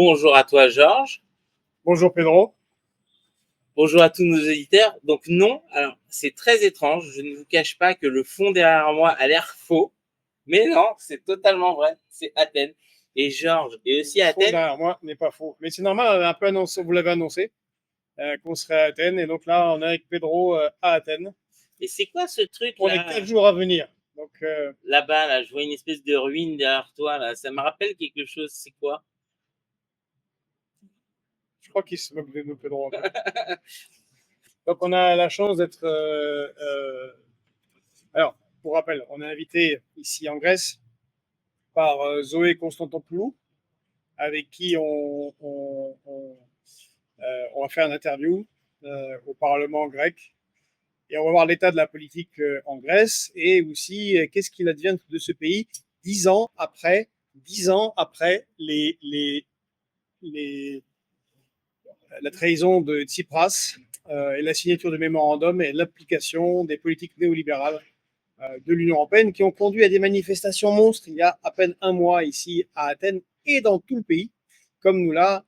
Bonjour à toi, Georges. Bonjour Pedro. Bonjour à tous nos auditeurs. Donc non, alors c'est très étrange. Je ne vous cache pas que le fond derrière moi a l'air faux, mais non, c'est totalement vrai. C'est Athènes. Et Georges est aussi à Le fond Athènes. derrière moi n'est pas faux. Mais c'est normal, on a un peu annoncé, vous l'avez annoncé, qu'on serait à Athènes. Et donc là, on est avec Pedro à Athènes Et c'est quoi ce truc pour les 4 là, jours à venir. Donc, là-bas là? Je vois une espèce de ruine derrière toi là. Ça me rappelle quelque chose. C'est quoi? je crois qu'il se moque de nous, Pedro, un peu. Donc, on a la chance d'être. Alors, pour rappel, on est invité ici en Grèce par Zoé Constantopoulou, avec qui on va faire une interview au Parlement grec. Et on va voir l'état de la politique en Grèce et aussi qu'est-ce qu'il advient de ce pays 10 ans après les, la trahison de Tsipras et la signature du mémorandum et l'application des politiques néolibérales de l'Union européenne qui ont conduit à des manifestations monstres il y a à peine un mois ici à Athènes et dans tout le pays, comme nous l'a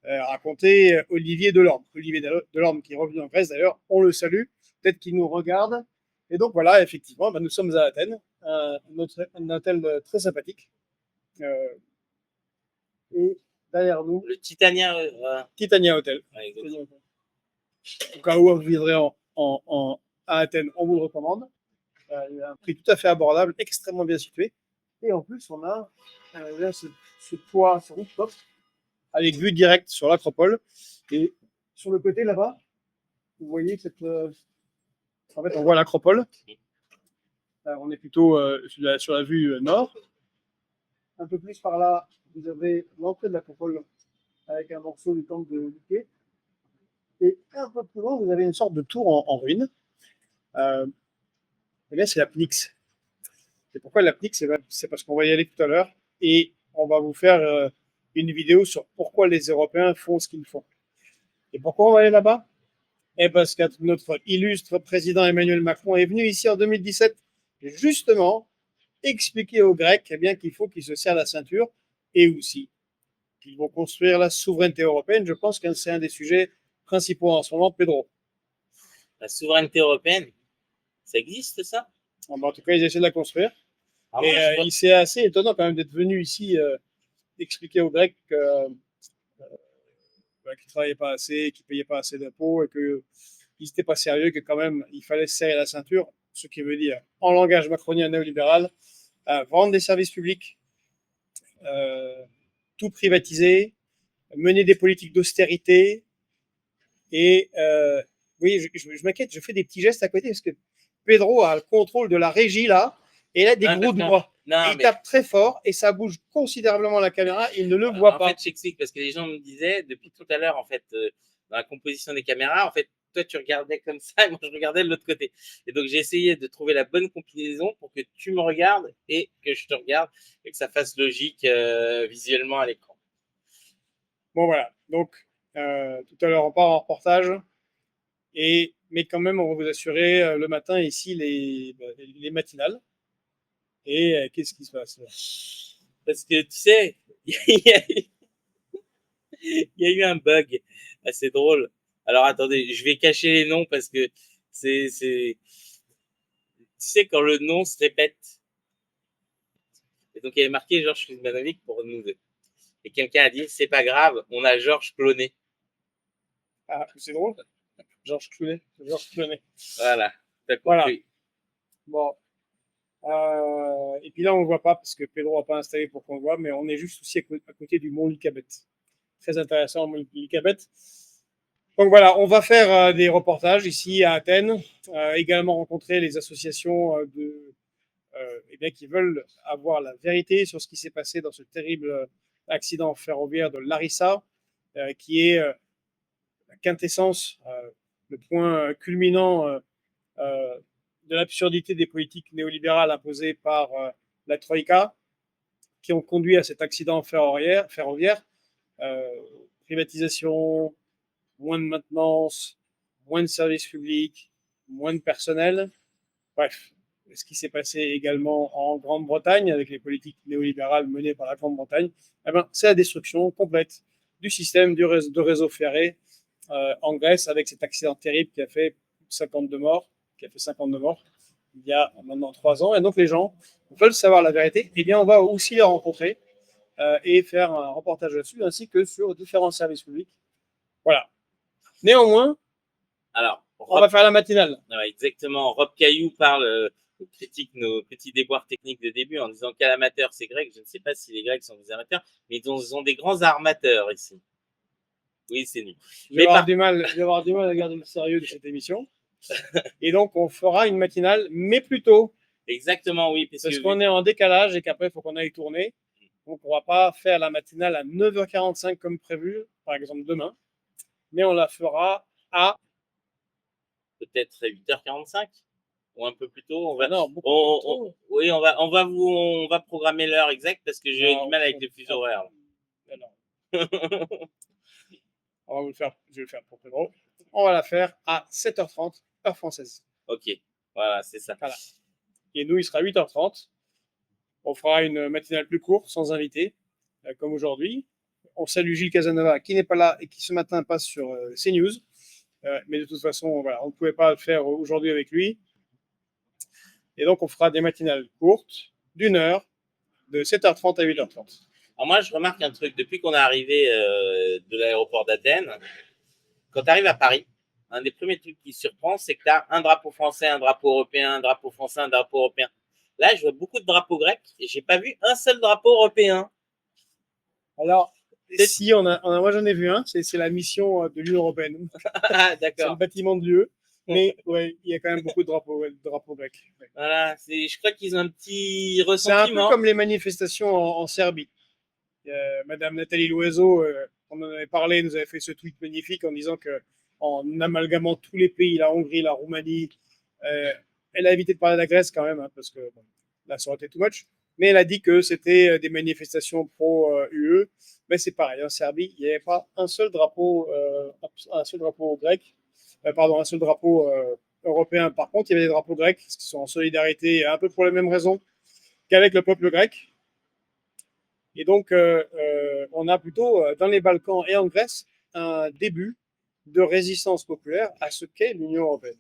raconté Olivier Delorme. Olivier Delorme qui est revenu en Grèce d'ailleurs, on le salue, peut-être qu'il nous regarde. Et donc voilà, effectivement, nous sommes à Athènes, un hôtel très sympathique. Euh, et derrière nous, Le Titania. Titania Hotel. Ouais, exactement. Au cas où vous viendrez à Athènes, on vous le recommande. Il a un prix tout à fait abordable, extrêmement bien situé. Et en plus, on a là, ce toit, ce rooftop, avec vue directe sur l'Acropole. Et sur le côté là-bas, vous voyez en fait, on voit l'Acropole. On est plutôt sur la vue nord. Un peu plus par là, vous avez l'entrée de l'Acropole avec un morceau du temple de Lyké. Et un peu plus loin, vous avez une sorte de tour en ruine. Et là, c'est la Pnyx. Et pourquoi la Pnyx? C'est parce qu'on va y aller tout à l'heure. Et on va vous faire une vidéo sur pourquoi les Européens font ce qu'ils font. Et pourquoi on va aller là-bas? Et parce que notre illustre président Emmanuel Macron est venu ici en 2017 justement expliquer aux Grecs eh bien, qu'il faut qu'ils se serrent la ceinture et aussi qu'ils vont construire la souveraineté européenne. Je pense que c'est un des sujets principaux en ce moment, Pedro. La souveraineté européenne, ça existe ça? En tout cas, ils essaient de la construire. Alors Et moi, je vois. c'est assez étonnant quand même d'être venu ici expliquer aux Grecs qu'ils ne travaillaient pas assez, qu'ils ne payaient pas assez d'impôts et qu'ils n'étaient pas sérieux, que quand même il fallait serrer la ceinture, ce qui veut dire, en langage macronien néolibéral, vendre des services publics, euh, tout privatiser, mener des politiques d'austérité. Et oui, je m'inquiète, je fais des petits gestes à côté parce que Pedro a le contrôle de la régie là, et il a des Non, gros parce que doigts. Et non, il mais tape très fort et ça bouge considérablement la caméra, il ne le voit en fait, pas. je t'explique parce que les gens me disaient depuis tout à l'heure, en fait, dans la composition des caméras, en fait, toi, tu regardais comme ça et moi, je regardais de l'autre côté. Et donc, j'ai essayé de trouver la bonne combinaison pour que tu me regardes et que je te regarde et que ça fasse logique visuellement à l'écran. Bon voilà, donc tout à l'heure on part en reportage, mais quand même on va vous assurer le matin ici les matinales. Et qu'est-ce qui se passe là? Parce que tu sais, il y, a, il y a eu un bug assez drôle. Alors, attendez, je vais cacher les noms parce que c'est, tu sais, quand le nom se répète. Et donc, il y avait marqué Georges Kuzmanovic pour nous deux. Et quelqu'un a dit, c'est pas grave, on a Georges cloné. Ah, c'est drôle. Georges Clooney. Georges Clooney. Voilà, t'as Voilà. compris. Bon. Et puis là, on ne le voit pas parce que Pedro n'a pas installé pour qu'on le voit, mais on est juste aussi à côté du mont Lycabette. Très intéressant, le mont Lycabette. Donc voilà, on va faire des reportages ici à Athènes, également rencontrer les associations eh bien, qui veulent avoir la vérité sur ce qui s'est passé dans ce terrible accident ferroviaire de Larissa, qui est la quintessence, le point culminant de l'absurdité des politiques néolibérales imposées par la Troïka, qui ont conduit à cet accident ferroviaire. Euh, Privatisation, moins de maintenance, moins de services publics, moins de personnel. Bref, ce qui s'est passé également en Grande-Bretagne avec les politiques néolibérales menées par la Grande-Bretagne, eh ben, c'est la destruction complète du système de réseau ferré en Grèce avec cet accident terrible qui a fait 52 morts, il y a maintenant 3 ans. Et donc les gens veulent savoir la vérité. Eh bien, on va aussi les rencontrer et faire un reportage là-dessus, ainsi que sur différents services publics. Voilà. Néanmoins, Alors, on va faire la matinale. Ouais, exactement. Rob Caillou critique nos petits déboires techniques de début en disant qu'à l'amateur, c'est grec. Je ne sais pas si les Grecs sont des amateurs, mais ils sont des grands armateurs ici. Oui, c'est nous. Je vais avoir du mal à garder le sérieux de cette émission. Et donc, on fera une matinale, mais plus tôt. Exactement, oui. Parce qu'on est en décalage et qu'après, il faut qu'on aille tourner. Donc, on ne va pas faire la matinale à 9h45 comme prévu, par exemple demain. Mais on la fera à peut-être 8h45 ou un peu plus tôt. On va programmer l'heure exacte parce que j'ai du mal avec les fuseaux horaires. On va vous le faire, je vais le faire pour Pedro. On va la faire à 7h30, heure française. Ok, voilà, c'est ça. Voilà. Et nous, il sera 8h30. On fera une matinale plus courte, sans invité, comme aujourd'hui. On salue Gilles Casanova, qui n'est pas là et qui ce matin passe sur CNews. Mais de toute façon, voilà, on ne pouvait pas le faire aujourd'hui avec lui. Et donc, on fera des matinales courtes, d'1 heure, de 7h30 à 8h30. Alors moi, je remarque un truc. Depuis qu'on est arrivé de l'aéroport d'Athènes, quand tu arrives à Paris, un des premiers trucs qui surprend, c'est que tu as un drapeau français, un drapeau européen, un drapeau français, un drapeau européen. Là, je vois beaucoup de drapeaux grecs et j'ai pas vu un seul drapeau européen. Alors, si, moi j'en ai vu un, c'est la mission de l'Union européenne. D'accord. C'est le bâtiment de l'UE. Mais ouais, il y a quand même beaucoup de drapeaux grecs. Ouais. Voilà, je crois qu'ils ont un petit ressentiment. C'est un peu comme les manifestations en Serbie. Madame Nathalie Loiseau, on en avait parlé, nous avait fait ce tweet magnifique en disant que en amalgamant tous les pays, la Hongrie, la Roumanie, elle a évité de parler de la Grèce quand même, hein, parce que bon, là ça aurait été too much. Mais elle a dit que c'était des manifestations pro-UE. Mais c'est pareil, en Serbie, il n'y avait pas un seul drapeau grec. Un seul drapeau européen. Par contre, il y avait des drapeaux grecs qui sont en solidarité un peu pour les mêmes raisons qu'avec le peuple grec. Et donc, on a plutôt dans les Balkans et en Grèce un début de résistance populaire à ce qu'est l'Union européenne.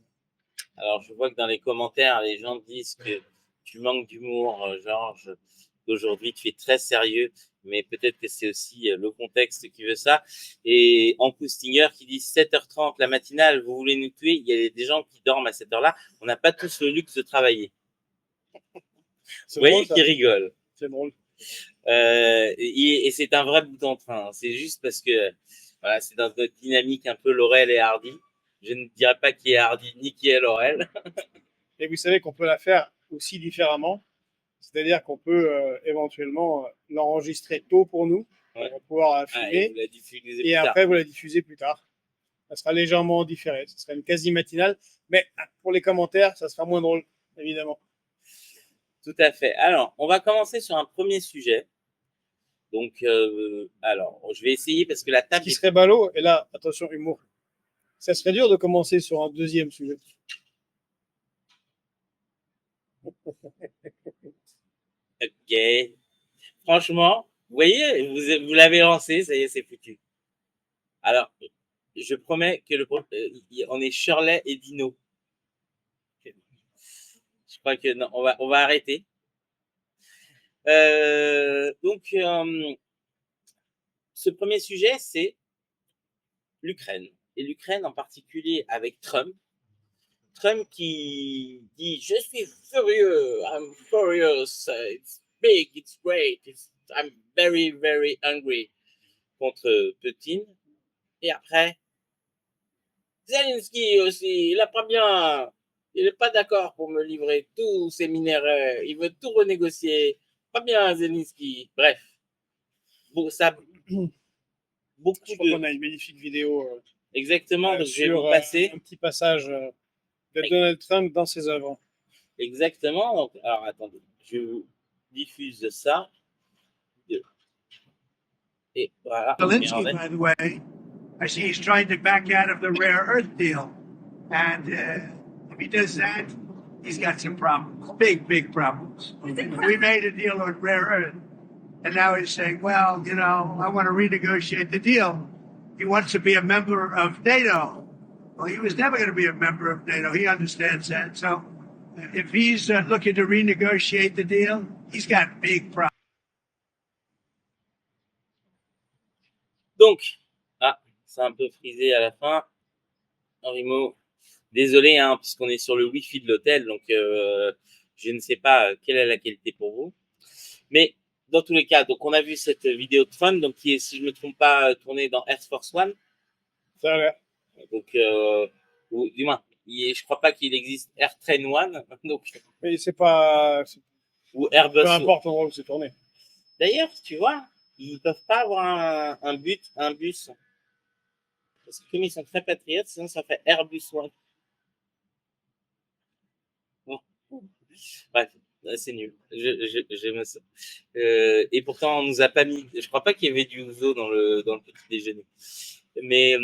Alors, je vois que dans les commentaires, les gens disent que tu manques d'humour, Georges. Aujourd'hui, tu es très sérieux, mais peut-être que c'est aussi le contexte qui veut ça. Et en Stinger qui dit 7h30 la matinale, vous voulez nous tuer? Il y a des gens qui dorment à cette heure-là. On n'a pas tous le luxe de travailler. Vous voyez qui rigole. C'est drôle. Et c'est un vrai bout en train. C'est juste parce que voilà, c'est dans notre dynamique un peu Laurel et Hardy. Je ne dirais pas qui est Hardy ni qui est Laurel. Et vous savez qu'on peut la faire aussi différemment. C'est-à-dire qu'on peut éventuellement l'enregistrer tôt pour nous, ouais. pour pouvoir la filmer, et après vous la diffusez plus tard. Ça sera légèrement différé, ça sera une quasi-matinale, mais pour les commentaires, ça sera moins drôle, évidemment. Tout à fait. Alors, on va commencer sur un premier sujet. Donc, alors, je vais essayer parce que la table... Ce qui serait ballot, et là, attention, humour, ça serait dur de commencer sur un deuxième sujet. Ok. Franchement, vous voyez, vous l'avez lancé, ça y est, c'est foutu. Alors, je promets que on est Shirley et Dino. Je crois que non, on va arrêter. Donc, ce premier sujet, c'est l'Ukraine. Et l'Ukraine en particulier avec Trump. Trump qui dit « Je suis furieux, I'm furious, it's big, it's great, I'm very, very angry » contre Poutine. Et après, Zelensky aussi, il n'a pas bien, il n'est pas d'accord pour me livrer tous ses minéraux, il veut tout renégocier. Pas bien, Zelensky. Bref, bon, ça, beaucoup je crois qu'on a une magnifique vidéo. Exactement, donc je vais vous passer un petit passage de Donald Trump dans ses œuvres. Exactement. Donc, alors attendez, je vous diffuse ça. Et voilà. Zelensky, by the way, I see he's trying to back out of the rare earth deal, and if he does that, he's got some problems, big problems. We made a deal on rare earth, And now he's saying, well, you know, I want to renegotiate the deal. He wants to be a member of NATO. Well, he was never going to be a member of NATO. He understands that. So if he's looking to renegotiate the deal, he's got big problems. Donc, c'est un peu frisé à la fin. Rimo, désolé, hein, puisqu'on est sur le Wi-Fi de l'hôtel, donc je ne sais pas quelle est la qualité pour vous. Mais dans tous les cas, donc on a vu cette vidéo de Trump, donc qui est, si je ne me trompe pas, tournée dans Air Force One. Ça a l'air. Donc, ou du moins, je crois pas qu'il existe Air Train One, donc, Mais c'est pas. ou Airbus. Peu importe l'endroit où c'est tourné. D'ailleurs, tu vois, ils peuvent pas avoir un bus. Parce que comme ils sont très patriotes, sinon ça fait Airbus One. Bon. Bref, c'est nul. J'aime ça. Et pourtant, on nous a pas mis. Je crois pas qu'il y avait du ouzo dans le petit déjeuner. Mais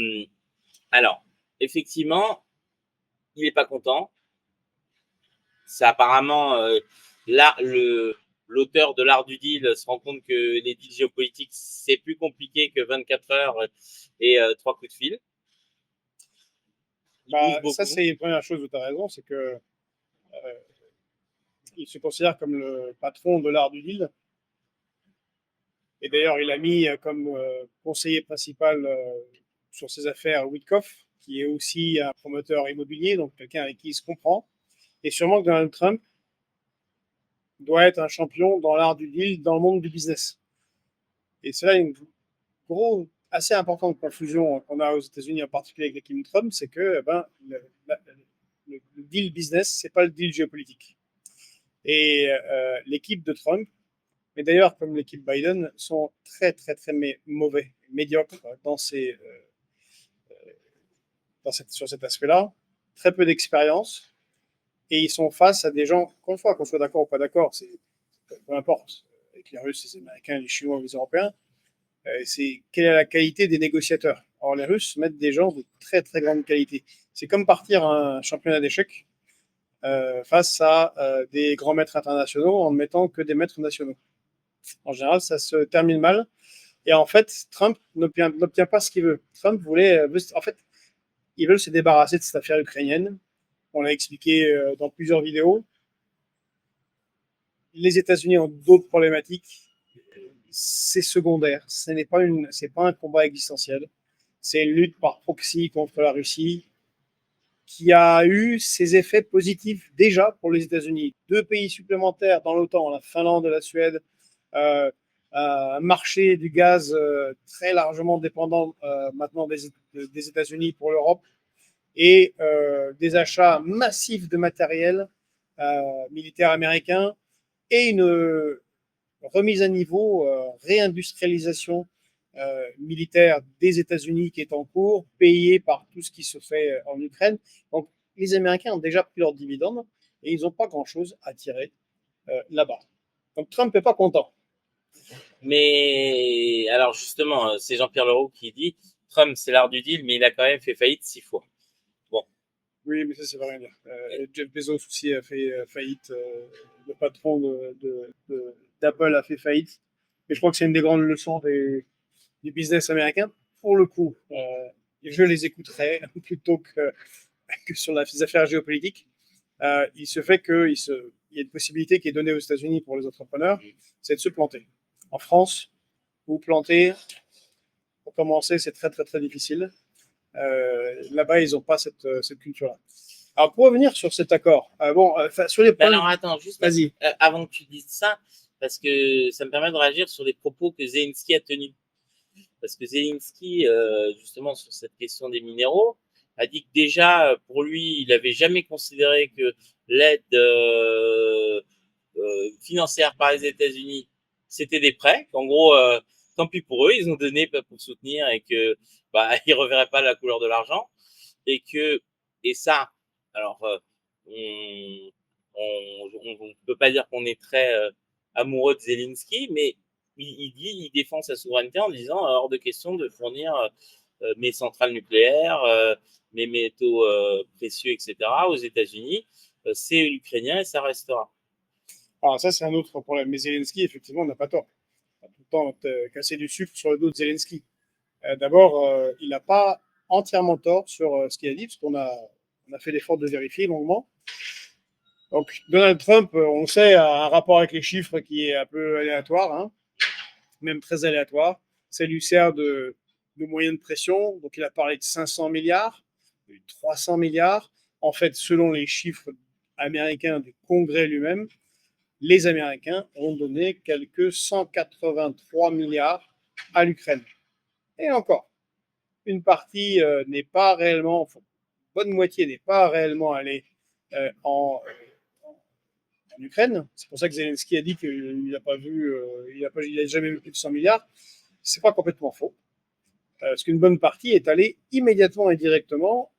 alors, effectivement, il est pas content. C'est apparemment là l'auteur de l'art du deal se rend compte que les deals géopolitiques c'est plus compliqué que 24 heures et 3 coups de fil. Ça, c'est une première chose où tu as raison, c'est que il se considère comme le patron de l'art du deal. Et d'ailleurs, il a mis comme conseiller principal sur ses affaires Witkoff, qui est aussi un promoteur immobilier, donc quelqu'un avec qui il se comprend. Et sûrement que Donald Trump doit être un champion dans l'art du deal, dans le monde du business. Et c'est là une assez importante confusion qu'on a aux États-Unis, en particulier avec l'équipe Trump, c'est que le deal business, c'est pas le deal géopolitique. Et l'équipe de Trump, mais d'ailleurs comme l'équipe Biden, sont très très très mauvais, médiocres sur cet aspect-là, très peu d'expérience, et ils sont face à des gens, qu'on soit d'accord ou pas d'accord, peu importe, avec les Russes, les Américains, les Chinois ou les Européens, c'est quelle est la qualité des négociateurs. Or, les Russes mettent des gens de très très grande qualité. C'est comme partir à un championnat d'échecs face à des grands maîtres internationaux en ne mettant que des maîtres nationaux. En général, ça se termine mal. Et en fait, Trump n'obtient pas ce qu'il veut. Trump en fait, ils veulent se débarrasser de cette affaire ukrainienne. On l'a expliqué dans plusieurs vidéos. Les États-Unis ont d'autres problématiques. C'est secondaire. C'est pas un combat existentiel. C'est une lutte par proxy contre la Russie qui a eu ses effets positifs déjà pour les États-Unis. 2 pays supplémentaires dans l'OTAN, la Finlande et la Suède, un marché du gaz très largement dépendant maintenant des États-Unis pour l'Europe, et des achats massifs de matériel militaire américain, et une remise à niveau, réindustrialisation militaire des États-Unis qui est en cours, payée par tout ce qui se fait en Ukraine. Donc, les Américains ont déjà pris leurs dividendes et ils n'ont pas grand-chose à tirer là-bas. Donc, Trump n'est pas content. Mais alors justement, c'est Jean-Pierre Leroux qui dit Trump c'est l'art du deal, mais il a quand même fait faillite 6 fois. Bon. Oui, mais ça veut rien dire. Jeff Bezos aussi a fait faillite. Le patron d'Apple a fait faillite. Et je crois que c'est une des grandes leçons du business américain. Pour le coup, je les écouterai plutôt que sur les affaires géopolitiques. Il se fait qu'il y a une possibilité qui est donnée aux États-Unis pour les entrepreneurs, c'est de se planter. En France, vous planter, pour commencer, c'est très très très difficile. Là-bas, ils n'ont pas cette culture-là. Alors, pour revenir sur cet accord, sur les points... Alors, attends, juste vas-y. Avant que tu dises ça, parce que ça me permet de réagir sur les propos que Zelensky a tenus. Parce que Zelensky, justement, sur cette question des minéraux, a dit que déjà, pour lui, il n'avait jamais considéré que l'aide financière par les États-Unis, c'était des prêts, qu'en gros, tant pis pour eux, ils ont donné pour soutenir et que ils reverraient pas la couleur de l'argent, et ça, alors on peut pas dire qu'on est très amoureux de Zelensky, mais il défend sa souveraineté en disant hors de question de fournir mes centrales nucléaires, mes métaux précieux, etc. aux États-Unis. C'est ukrainien et ça restera. Alors ça, c'est un autre problème. Mais Zelensky, effectivement, n'a pas tort. autant casser du sucre sur le dos de Zelensky. D'abord, il n'a pas entièrement tort sur ce qu'il a dit, parce qu'on a fait l'effort de vérifier longuement. Donc, Donald Trump, on sait, a un rapport avec les chiffres qui est un peu aléatoire, hein, même très aléatoire. Ça lui sert de moyen de pression. Donc, il a parlé de 500 milliards, de 300 milliards. En fait, selon les chiffres américains du Congrès lui-même, les Américains ont donné quelques 183 milliards à l'Ukraine. Et encore, une partie n'est pas réellement, enfin, bonne moitié n'est pas réellement allée en Ukraine. C'est pour ça que Zelensky a dit qu'il n'a pas vu, il n'a jamais vu plus de 100 milliards. C'est pas complètement faux. Parce qu'une bonne partie est allée immédiatement et directement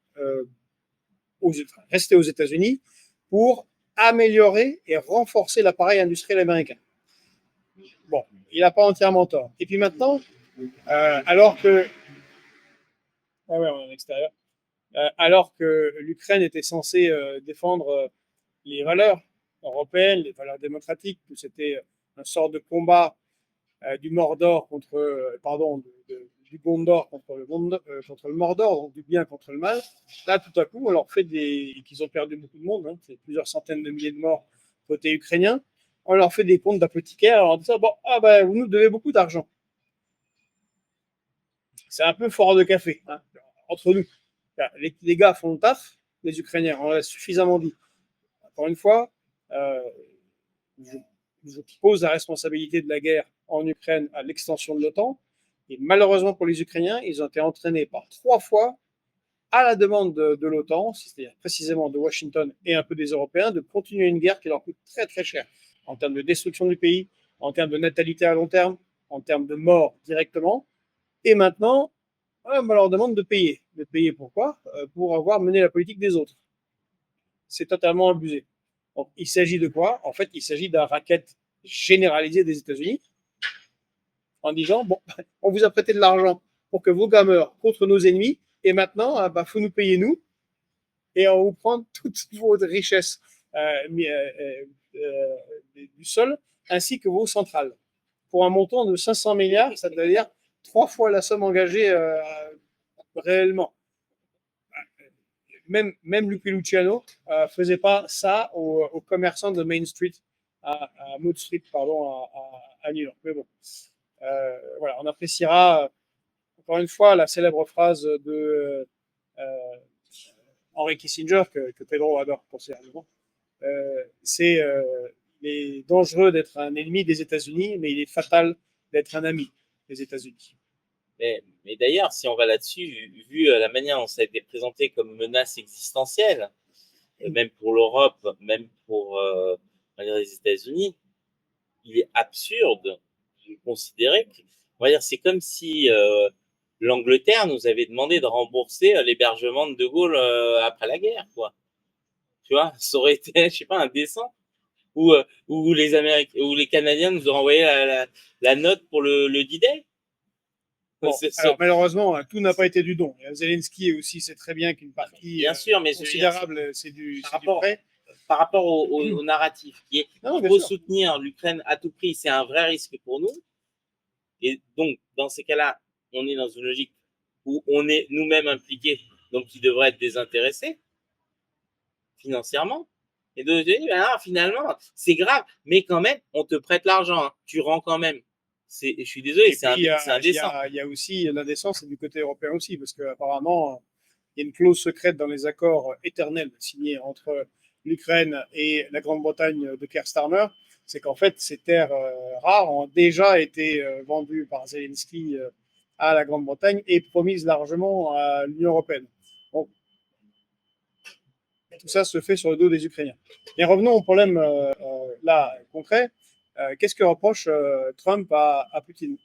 rester aux États-Unis pour améliorer et renforcer l'appareil industriel américain. Bon, il n'a pas entièrement tort. Et puis maintenant, alors que... Ah ouais, on est en extérieur. Alors que l'Ukraine était censée défendre les valeurs européennes, les valeurs démocratiques, que c'était une sorte de combat du Mordor contre, du Gondor contre le Mordor, donc du bien contre le mal. Là, tout à coup, on leur fait qu'ils ont perdu beaucoup de monde, hein, c'est plusieurs centaines de milliers de morts côté ukrainien. On leur fait des comptes d'apothicaires en disant, bon, vous nous devez beaucoup d'argent. C'est un peu fort de café, hein, entre nous. Les gars font le taf, les Ukrainiens, on l'a suffisamment dit. Encore une fois, je pose la responsabilité de la guerre en Ukraine à l'extension de l'OTAN. Et malheureusement pour les Ukrainiens, ils ont été entraînés par 3 fois à la demande de l'OTAN, c'est-à-dire précisément de Washington et un peu des Européens, de continuer une guerre qui leur coûte très très cher en termes de destruction du pays, en termes de natalité à long terme, en termes de morts directement. Et maintenant, on leur demande de payer. De payer pourquoi ? Pour avoir mené la politique des autres. C'est totalement abusé. Donc, il s'agit de quoi ? En fait, il s'agit d'un racket généralisé des États-Unis en disant, bon, on vous a prêté de l'argent pour que vos gars meurent contre nos ennemis, et maintenant, faut nous payer nous, et on vous prend toutes vos richesses du sol, ainsi que vos centrales. Pour un montant de 500 milliards, ça veut dire 3 fois la somme engagée réellement. Même Lucky Luciano faisait pas ça aux commerçants de Main Street, à Maud Street, pardon, à New York. Mais bon, voilà, on appréciera encore une fois la célèbre phrase de Henry Kissinger que Pedro adore considérablement. Il est dangereux d'être un ennemi des États-Unis, mais il est fatal d'être un ami des États-Unis. Mais d'ailleurs, si on va là-dessus, vu la manière dont ça a été présenté comme menace existentielle, même pour l'Europe, même pour les États-Unis, il est absurde de considérer que, on va dire, c'est comme si l'Angleterre nous avait demandé de rembourser l'hébergement de De Gaulle après la guerre, quoi. Tu vois, ça aurait été, je sais pas, indécent. Ou les Américains, ou les Canadiens nous ont envoyé la note pour le D-Day. Bon, alors malheureusement, tout n'a pas été du don. Zelensky aussi sait très bien qu'une partie bien sûr, mais considérable, c'est du prêt. Par rapport au narratif qui est il faut soutenir l'Ukraine à tout prix, c'est un vrai risque pour nous. Et donc, dans ces cas-là, on est dans une logique où on est nous-mêmes impliqués, donc qui devrait être désintéressé financièrement. Et de dire, finalement, c'est grave, mais quand même, on te prête l'argent, hein, tu rends quand même. Je suis désolé, c'est indécent. Il y a aussi l'indécence du côté européen aussi, parce qu'apparemment, il y a une clause secrète dans les accords éternels signés entre l'Ukraine et la Grande-Bretagne de Keir Starmer, c'est qu'en fait, ces terres rares ont déjà été vendues par Zelensky à la Grande-Bretagne et promises largement à l'Union européenne. Donc, tout ça se fait sur le dos des Ukrainiens. Mais revenons au problème là concret. Qu'est-ce que reproche Trump à Poutine ?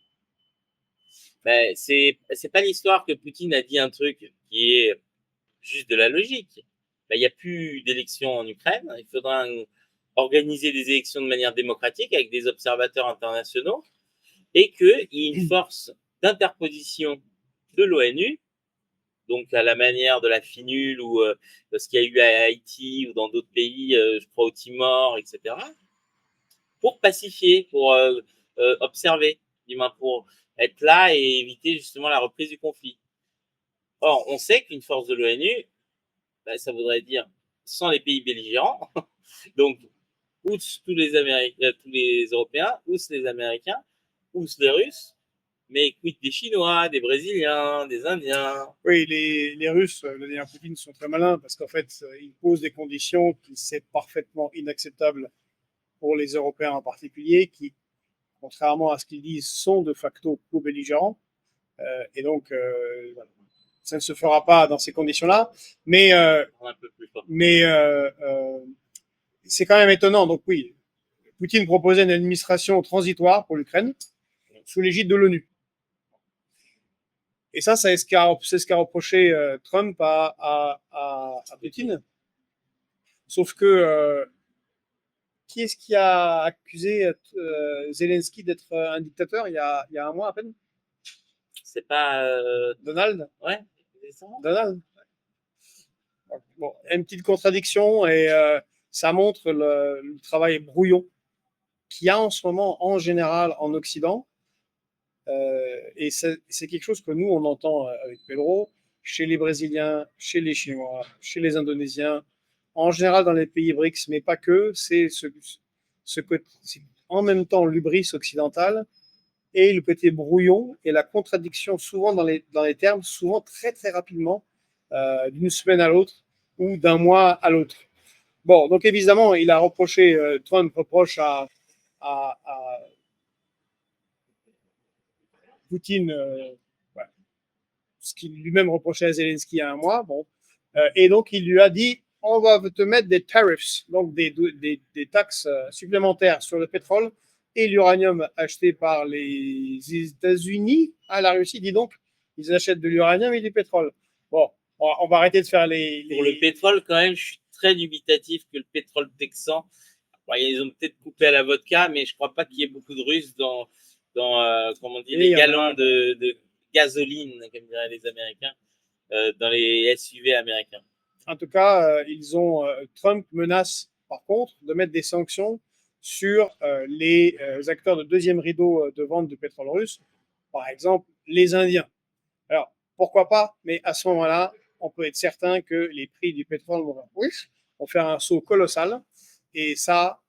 Ben, c'est pas l'histoire que Poutine a dit un truc qui est juste de la logique. Ben, il n'y a plus d'élections en Ukraine. Il faudra organiser des élections de manière démocratique avec des observateurs internationaux et qu'il y ait une force d'interposition de l'ONU, donc à la manière de la FINUL ou de ce qu'il y a eu à Haïti ou dans d'autres pays, je crois au Timor, etc., pour pacifier, pour observer. du moins pour être là et éviter justement la reprise du conflit. Or, on sait qu'une force de l'ONU, bah, ça voudrait dire sans les pays belligérants, donc outre tous les Américains, tous les Européens, outre les Américains, outre les Russes, mais quid des Chinois, des Brésiliens, des Indiens. Oui, les Russes, Vladimir Poutine, sont très malins parce qu'en fait, ils posent des conditions qui sont parfaitement inacceptables pour les Européens en particulier, qui, contrairement à ce qu'ils disent, sont de facto co-belligérants. Et donc, voilà. Ça ne se fera pas dans ces conditions-là. Mais, Un peu plus fort. C'est quand même étonnant. Donc oui, Poutine proposait une administration transitoire pour l'Ukraine sous l'égide de l'ONU. Et ça, c'est ce qu'a reproché Trump à Poutine. Sauf que qui est-ce qui a accusé Zelensky d'être un dictateur il y a un mois à peine? C'est pas. Donald? Ouais, c'est ça. Donald? Bon, une petite contradiction et ça montre le travail brouillon qu'il y a en ce moment en général en Occident. Et c'est quelque chose que nous, on entend avec Pedro, chez les Brésiliens, chez les Chinois, chez les Indonésiens, en général dans les pays BRICS, mais pas que. C'est en même temps l'hubris occidental et le côté brouillon et la contradiction souvent dans les termes, souvent très très rapidement, d'une semaine à l'autre ou d'un mois à l'autre. Bon, donc évidemment, il a reproché, Trump reproche à Poutine ouais, ce qu'il lui-même reprochait à Zelensky il y a un mois. Bon. Et donc, il lui a dit on va te mettre des tariffs, donc des taxes supplémentaires sur le pétrole et l'uranium acheté par les États-Unis à la Russie. Dis donc, ils achètent de l'uranium et du pétrole. Bon, on va arrêter de faire les... Pour le pétrole, quand même, je suis très dubitatif que le pétrole texan. Bon, ils ont peut-être coupé à la vodka, mais je crois pas qu'il y ait beaucoup de Russes dans comment on dit, les gallons de gasoline, comme diraient les Américains, dans les SUV américains. En tout cas, Trump menace par contre de mettre des sanctions sur les acteurs de deuxième rideau de vente de pétrole russe, par exemple les Indiens. Alors, pourquoi pas, mais à ce moment-là, on peut être certain que les prix du pétrole vont faire un saut colossal. Et ça,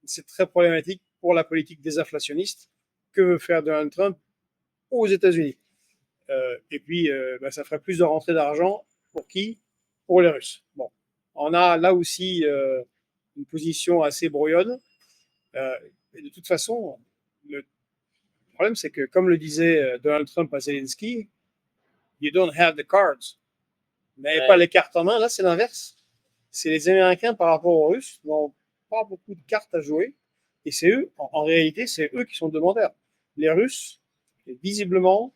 c'est très problématique pour la politique désinflationniste que veut faire Donald Trump aux États-Unis. Et puis, ça ferait plus de rentrées d'argent pour qui? Pour les Russes. Bon, on a là aussi une position assez brouillonne. Et de toute façon, le problème, c'est que, comme le disait Donald Trump à Zelensky, you don't have the cards. Vous n'avez pas les cartes en main. Là, c'est l'inverse. C'est les Américains par rapport aux Russes n'ont pas beaucoup de cartes à jouer. Et c'est eux, en réalité, c'est eux qui sont demandeurs. Les Russes, visiblement,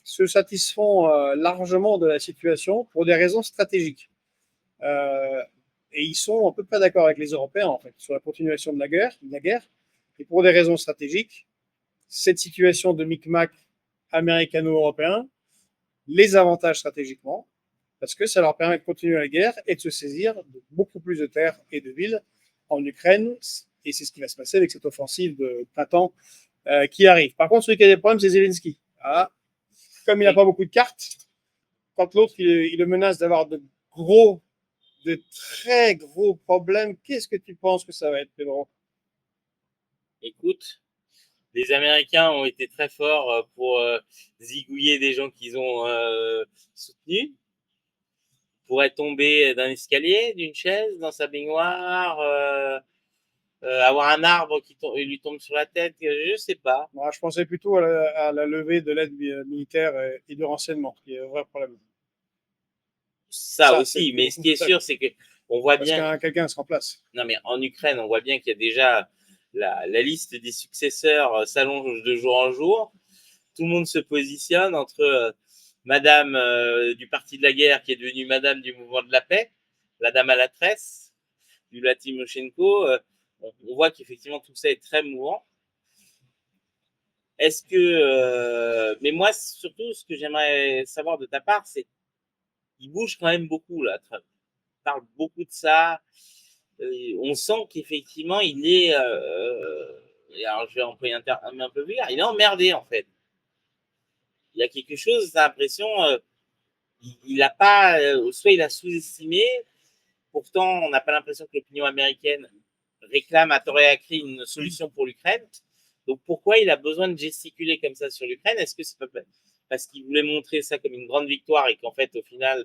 se satisfont largement de la situation pour des raisons stratégiques. Et ils sont à peu près d'accord avec les Européens, en fait, sur la continuation de la guerre. Et pour des raisons stratégiques, cette situation de micmac américano-européen les avantage stratégiquement, parce que ça leur permet de continuer la guerre et de se saisir de beaucoup plus de terres et de villes en Ukraine. Et c'est ce qui va se passer avec cette offensive de printemps qui arrive. Par contre, celui qui a des problèmes, c'est Zelensky. Ah, comme il n'a pas beaucoup de cartes, quand l'autre, il le menace d'avoir de très gros problèmes, qu'est-ce que tu penses que ça va être, Pedro? Écoute, les Américains ont été très forts pour zigouiller des gens qu'ils ont soutenus. Pourrait tomber d'un escalier, d'une chaise, dans sa baignoire, avoir un arbre qui lui tombe sur la tête, je sais pas. Moi, je pensais plutôt à la levée de l'aide militaire et du renseignement, qui est un vrai problème. Ça aussi, mais ce qui est sûr, c'est que on voit bien. Parce que quelqu'un se remplace. Non, mais en Ukraine, on voit bien qu'il y a déjà la liste des successeurs s'allonge de jour en jour. Tout le monde se positionne entre Madame du Parti de la guerre, qui est devenue Madame du mouvement de la paix, la dame à la tresse, Yulia Tymoshenko. On voit qu'effectivement tout ça est très mouvant. Est-ce que mais moi surtout ce que j'aimerais savoir de ta part, c'est qu'il bouge quand même beaucoup là. Trump parle beaucoup de ça. On sent qu'effectivement il est alors je vais employer un terme un peu vulgaire, il est emmerdé en fait. Il y a quelque chose, j'ai l'impression, il n'a pas, soit il a sous-estimé, pourtant on n'a pas l'impression que l'opinion américaine réclame à tort et à cri une solution pour l'Ukraine. Donc pourquoi il a besoin de gesticuler comme ça sur l'Ukraine? Est-ce que c'est pas parce qu'il voulait montrer ça comme une grande victoire et qu'en fait au final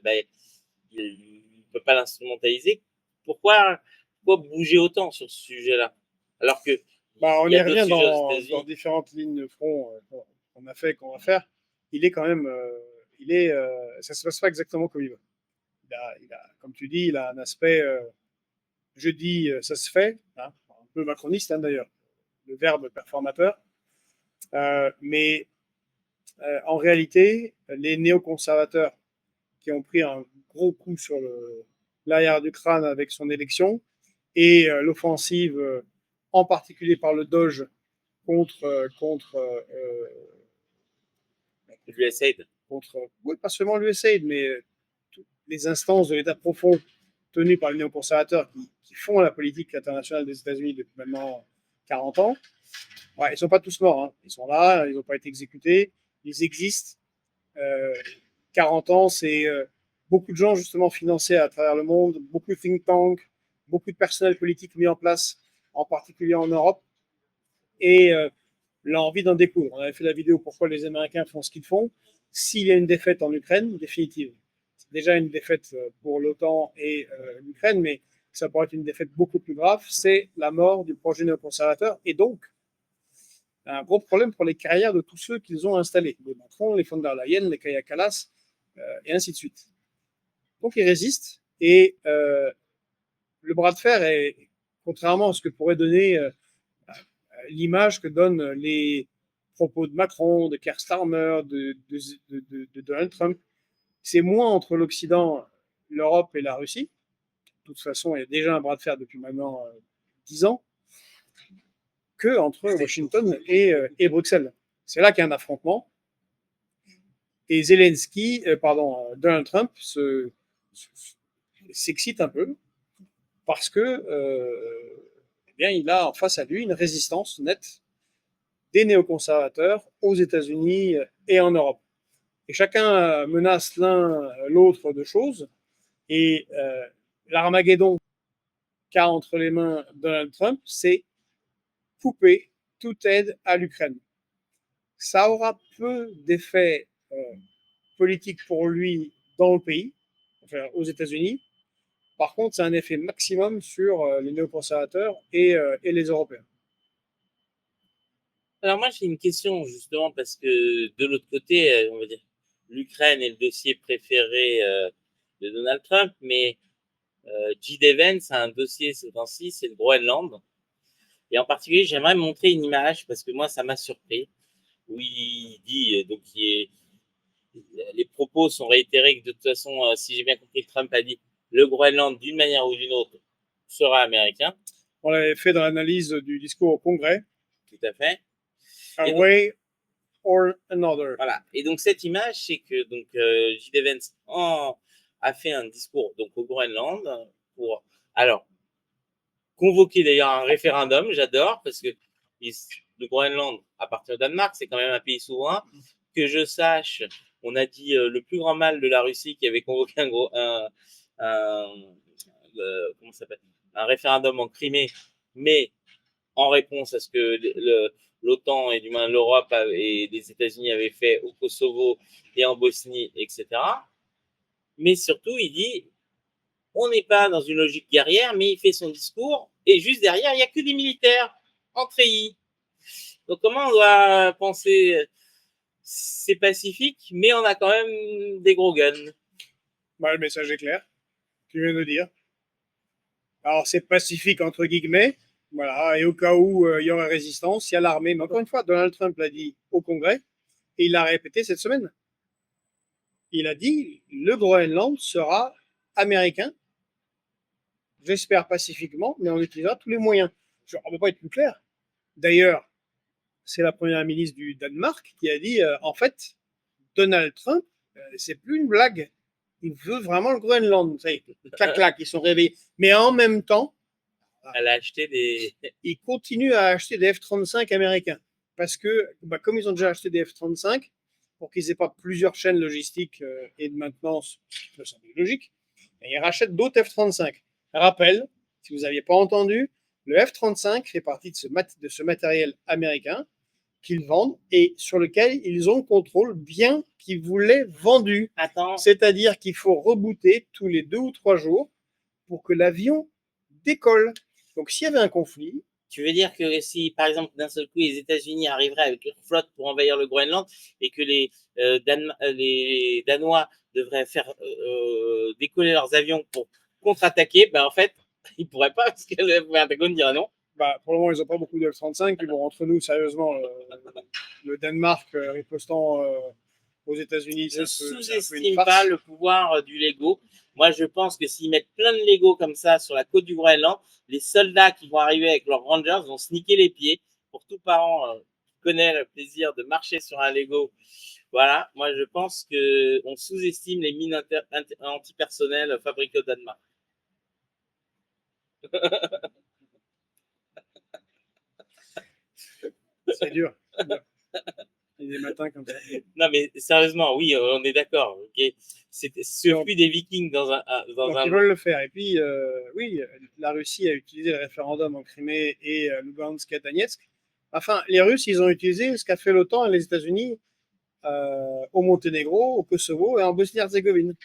il ne peut pas l'instrumentaliser? Pourquoi bouger autant sur ce sujet-là? Alors que On il y y a d'autres revient sujets aux dans États-Unis. différentes lignes de front qu'on a fait, qu'on va faire. Il est quand même, ça se passe pas exactement comme il veut. Comme tu dis, il a un aspect, je dis, ça se fait, hein, un peu macroniste d'ailleurs, le verbe performateur. Mais en réalité, les néoconservateurs qui ont pris un gros coup sur l'arrière du crâne avec son élection et l'offensive, en particulier par le Doge l'USAID. Oui, pas seulement l'USAID, mais toutes les instances de l'État profond tenues par les néoconservateurs qui font la politique internationale des États-Unis depuis maintenant 40 ans. Ouais, ils ne sont pas tous morts, hein. Ils sont là, ils n'ont pas été exécutés, ils existent. 40 ans, c'est beaucoup de gens justement financés à travers le monde, beaucoup de think tanks, beaucoup de personnel politique mis en place, en particulier en Europe, et l'envie d'en découdre. On avait fait la vidéo pourquoi les Américains font ce qu'ils font. S'il y a une défaite en Ukraine, définitive, c'est déjà une défaite pour l'OTAN et l'Ukraine, mais ça pourrait être une défaite beaucoup plus grave, c'est la mort du projet néoconservateur et donc un gros problème pour les carrières de tous ceux qu'ils ont installés, les Macron, les von der Leyen, les Kaya Kallas, et ainsi de suite. Donc ils résistent et le bras de fer est, contrairement à ce que pourrait donner l'image que donnent les propos de Macron, de Keir Starmer, de Donald Trump, c'est moins entre l'Occident, l'Europe et la Russie. De toute façon, il y a déjà un bras de fer depuis maintenant 10 ans, que entre Washington et Bruxelles. C'est là qu'il y a un affrontement. Et Donald Trump s'excite un peu parce que il a en face à lui une résistance nette des néoconservateurs aux États-Unis et en Europe. Et chacun menace l'autre de choses. Et l'Armageddon qu'a entre les mains Donald Trump, c'est couper toute aide à l'Ukraine. Ça aura peu d'effets politiques pour lui dans le pays, enfin aux États-Unis. Par contre, c'est un effet maximum sur les néoconservateurs et les Européens. Alors moi j'ai une question justement parce que de l'autre côté, on va dire, l'Ukraine est le dossier préféré de Donald Trump, mais J.D. Vance a un dossier ce temps-ci, c'est le Groenland. Et en particulier, j'aimerais montrer une image parce que moi ça m'a surpris, où il dit, les propos sont réitérés que de toute façon, si j'ai bien compris, Trump a dit le Groenland d'une manière ou d'une autre sera américain. On l'avait fait dans l'analyse du discours au Congrès. Tout à fait. A way or another. Voilà. Et donc cette image, c'est que donc J.D. Vance a fait un discours donc au Groenland pour convoquer d'ailleurs un référendum. J'adore parce que le Groenland appartient au Danemark, c'est quand même un pays souverain. Que je sache, on a dit le plus grand mal de la Russie qui avait convoqué un référendum en Crimée, mais en réponse à ce que l'OTAN et du moins l'Europe et les États-Unis avaient fait au Kosovo et en Bosnie, etc. Mais surtout, il dit, on n'est pas dans une logique guerrière, mais il fait son discours, et juste derrière, il n'y a que des militaires en treillis. Donc comment on doit penser? C'est pacifique, mais on a quand même des gros guns. Le message est clair, tu viens de dire. Alors c'est pacifique entre guillemets, voilà, et au cas où il y aurait résistance, il y a l'armée. Mais encore une fois, Donald Trump l'a dit au Congrès, et il l'a répété cette semaine. Il a dit, le Groenland sera américain, j'espère pacifiquement, mais on utilisera tous les moyens. On ne peut pas être plus clair. D'ailleurs, c'est la première ministre du Danemark qui a dit, en fait, Donald Trump, c'est plus une blague. Il veut vraiment le Groenland. Clac, clac, ils sont réveillés. Mais en même temps, Elle a acheté des. Ils continuent à acheter des F-35 américains. Parce que, comme ils ont déjà acheté des F-35, pour qu'ils n'aient pas plusieurs chaînes logistiques et de maintenance, ce qui peut sembler logique, et ils rachètent d'autres F-35. Rappel, si vous n'aviez pas entendu, le F-35 fait partie de ce matériel américain qu'ils vendent et sur lequel ils ont le contrôle bien qu'ils vous l'aient vendu. Attends, C'est-à-dire qu'il faut rebooter tous les 2 ou 3 jours pour que l'avion décolle. Donc s'il y avait un conflit, tu veux dire que si, par exemple, d'un seul coup, les États-Unis arriveraient avec leur flotte pour envahir le Groenland et que les Danois devraient faire décoller leurs avions pour contre-attaquer, ben en fait, ils pourraient pas parce que le Pentagone dirait non. pour le moment, ils n'ont pas beaucoup de F-35. Puis bon, entre nous, sérieusement, le Danemark ripostant aux États-Unis, Je c'est un peu une sous-estime farce. pas le pouvoir du Lego. Moi, je pense que s'ils mettent plein de Lego comme ça sur la côte du Groenland, les soldats qui vont arriver avec leurs Rangers vont se niquer les pieds. Pour tout parent qui connaît le plaisir de marcher sur un Lego, voilà. Moi, je pense que on sous-estime les mines antipersonnelles fabriquées au Danemark. C'est dur. Il y a des matins comme ça. Non, mais sérieusement, oui, on est d'accord. Okay. Ce fut des Vikings dans un. Donc, ils veulent le faire. Et puis, oui, la Russie a utilisé le référendum en Crimée et Lugansk et Donetsk. Enfin, les Russes, ils ont utilisé ce qu'a fait l'OTAN et les États-Unis au Monténégro, au Kosovo et en Bosnie-Herzégovine.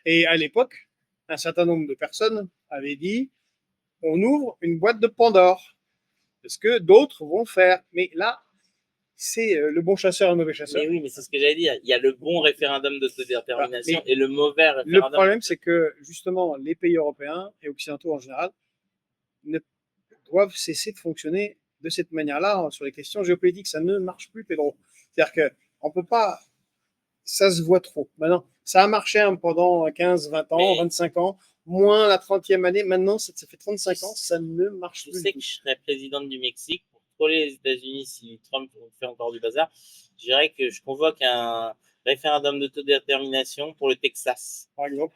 Et à l'époque, un certain nombre de personnes avaient dit on ouvre une boîte de Pandore. Parce que d'autres vont faire. Mais là, c'est le bon chasseur et le mauvais chasseur. Mais oui, mais c'est ce que j'allais dire. Il y a le bon référendum d'autodétermination et le mauvais référendum. Le problème, c'est que justement, les pays européens et occidentaux en général ne doivent cesser de fonctionner de cette manière-là sur les questions géopolitiques. Ça ne marche plus, Pedro. C'est-à-dire qu'on ne peut pas. Ça se voit trop. Maintenant, ça a marché pendant 15, 20 ans, 25 ans, moins la 30e année. Maintenant, ça fait 35 ans, ça ne marche plus. Je sais que je serais présidente du Mexique pour troller les États-Unis si Trump fait encore du bazar. Je dirais que je convoque un référendum d'autodétermination pour le Texas. Par exemple.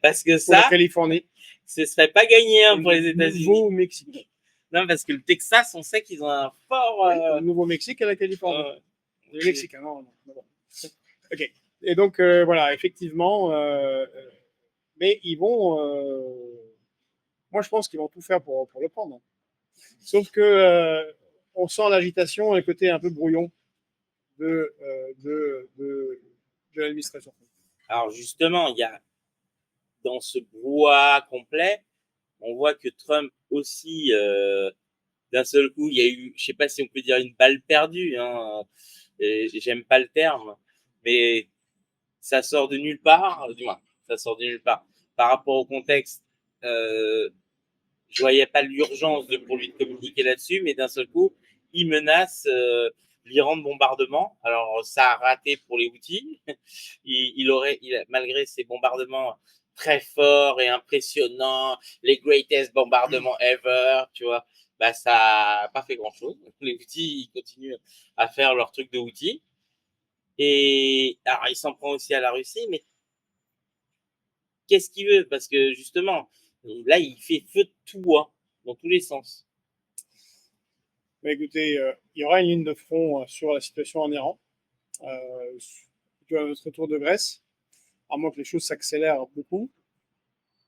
Parce que pour la ça, Californie. Ce serait pas gagné pour les États-Unis. Nouveau-Mexique. Non, parce que le Texas, on sait qu'ils ont un fort. Le Nouveau-Mexique et la Californie. Le Mexique, non. Ok. Et donc, voilà, effectivement, mais ils vont. Moi, je pense qu'ils vont tout faire pour le prendre. Sauf que on sent l'agitation et le côté un peu brouillon de l'administration. Alors, justement, il y a dans ce brouhaha complet, on voit que Trump aussi, d'un seul coup, il y a eu, je sais pas si on peut dire une balle perdue, hein, j'aime pas le terme, mais ça sort de nulle part, du moins, ça sort de nulle part. Par rapport au contexte, je voyais pas l'urgence pour lui de communiquer là-dessus, mais d'un seul coup, il menace l'Iran de bombardement. Alors, ça a raté pour les Houthis. Malgré ces bombardements très forts et impressionnants, les greatest bombardements ever, tu vois, bah, ça a pas fait grand-chose. Les Houthis, ils continuent à faire leur truc de Houthis. Et alors, il s'en prend aussi à la Russie, mais qu'est-ce qu'il veut? Parce que justement, là, il fait feu de tout, hein, dans tous les sens. Mais écoutez, il y aura une ligne de front sur la situation en Iran, à notre retour de Grèce, à moins que les choses s'accélèrent beaucoup.